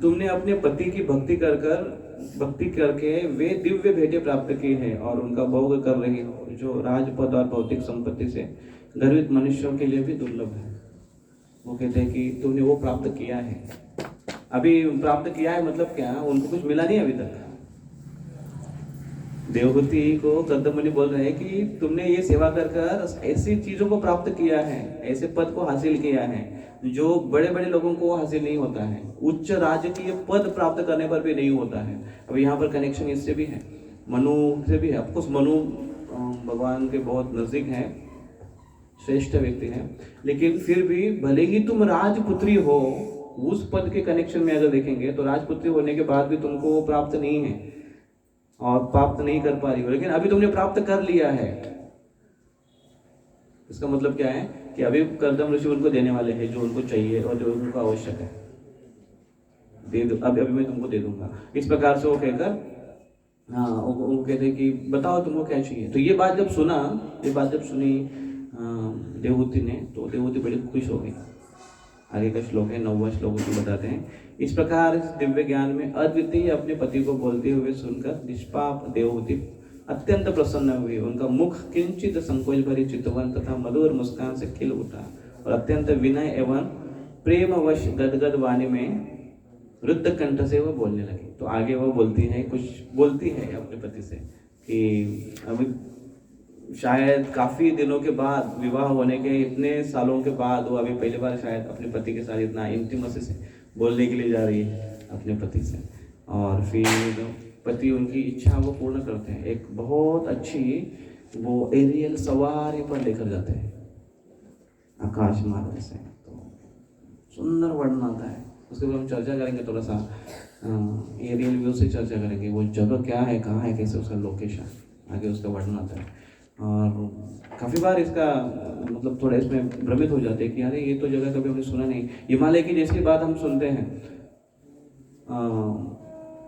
तुमने अपने पति की भक्ति करके वे दिव्य भेंटें प्राप्त की है, और उनका भोग कर रही हो, जो राजपद और भौतिक संपत्ति से गर्वित मनुष्यों के लिए भी दुर्लभ है। वो कहते हैं कि तुमने वो प्राप्त किया है। अभी प्राप्त किया है मतलब क्या? उनको कुछ मिला नहीं अभी तक। देवहूति को कर्दम मुनि बोल रहे हैं कि तुमने ये सेवा कर ऐसी चीजों को प्राप्त किया है, ऐसे पद को हासिल किया है जो बड़े बड़े लोगों को हासिल नहीं होता है, उच्च राजकीय पद प्राप्त करने पर भी नहीं होता है। अब यहाँ पर कनेक्शन इससे भी है, मनु से भी है। ऑफकोर्स मनु भगवान के बहुत नजदीक है, श्रेष्ठ व्यक्ति है, लेकिन फिर भी भले ही तुम राजपुत्री हो, उस पद के कनेक्शन में अगर देखेंगे तो राजपुत्री होने के बाद भी तुमको वो प्राप्त नहीं है और प्राप्त नहीं कर पा रही हो, लेकिन अभी तुमने प्राप्त कर लिया है। इसका मतलब क्या है कि अभी कर्दम ऋषि उनको देने वाले हैं जो उनको चाहिए और जो उनको आवश्यक है, दे दो, अभी मैं तुमको दे दूंगा। इस प्रकार से वो कहकर वो कहते हैं कि बताओ तुमको क्या चाहिए। तो ये बात जब सुनी देवहूति ने, तो देवहूति बड़ी खुश हो गई आगे का श्लोक है, 9वां श्लोक उसमें बताते हैं, इस प्रकार इस दिव्य ज्ञान में अद्वितीय अपने पति को बोलते हुए सुनकर निष्पाप देवहूति अत्यंत प्रसन्न हुई। उनका मुख किंचित संकोच भरी चितवन तथा मधुर मुस्कान से खिल उठा और अत्यंत विनय एवं प्रेमवश गदगद वाणी में रुद्ध कंठ से वो बोलने लगी। तो आगे वो बोलती है, कुछ बोलती है अपने पति से कि अभी शायद काफ़ी दिनों के बाद, विवाह होने के इतने सालों के बाद वो अभी पहली बार शायद अपने पति के साथ इतना इंटीमेसी से बोलने के लिए जा रही है अपने पति से। और फिर पति उनकी इच्छा वो पूर्ण करते हैं, एक बहुत अच्छी वो एरियल सवारी पर लेकर जाते हैं आकाश मार्ग से। तो सुंदर वर्णन आता है, उसके ऊपर हम चर्चा करेंगे थोड़ा सा, एरियल व्यू से चर्चा करेंगे, वो जगह क्या है, कहाँ है, कैसे उसका लोकेशन, आगे उसका वर्णन आता है। और काफ़ी बार इसका मतलब थोड़ा इसमें भ्रमित हो जाते हैं कि अरे ये तो जगह कभी हमने सुना नहीं। हिमालय की जैसी बात हम सुनते हैं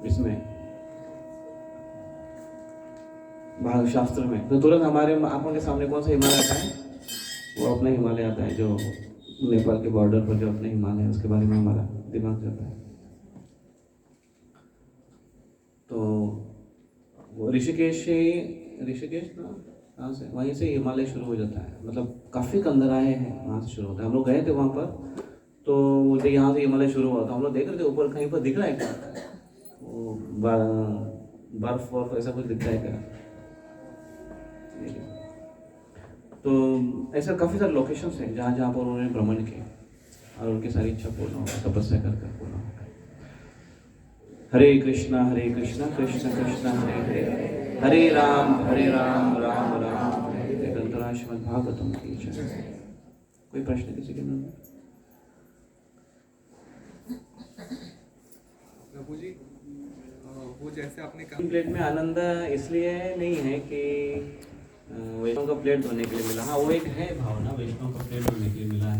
इसमें शास्त्र में, तो तुरंत हमारे आंखों के सामने कौन सा हिमालय आता है? वो अपना हिमालय आता है, जो नेपाल के बॉर्डर पर जो अपना हिमालय है, उसके बारे में हमारा दिमाग जाता है। तो वो ऋषिकेश ना, कहाँ से, वहीं से हिमालय शुरू हो जाता है, मतलब काफ़ी कंदराएँ हैं, वहाँ से शुरू होता है। हम लोग गए थे वहाँ पर, तो यहाँ से हिमालय शुरू हुआ था। हम लोग देख रहे थे ऊपर कहीं पर दिख रहा है क्या, वो बर्फ और ऐसा कुछ दिखता है क्या? तो ऐसा काफ़ी सारे लोकेशंस हैं जहाँ जहाँ पर उन्होंने भ्रमण किया और उनकी सारी इच्छा पूर्ण हो, तपस्या कर पूर्ण हो। हरे कृष्णा कृष्ण कृष्ण हरे हरे, हरे राम राम राम हरे। ग्रंथराज श्रीमद् भागवतम की जय। कोई प्रश्न किसी के मन में? प्रभु जी, वो जैसे आपने कहा प्लेट में आनंद इसलिए नहीं है कि वैष्णव का प्लेट धोने के लिए मिला। हाँ, वो एक है भावना, वैष्णव का प्लेट धोने के लिए मिला है।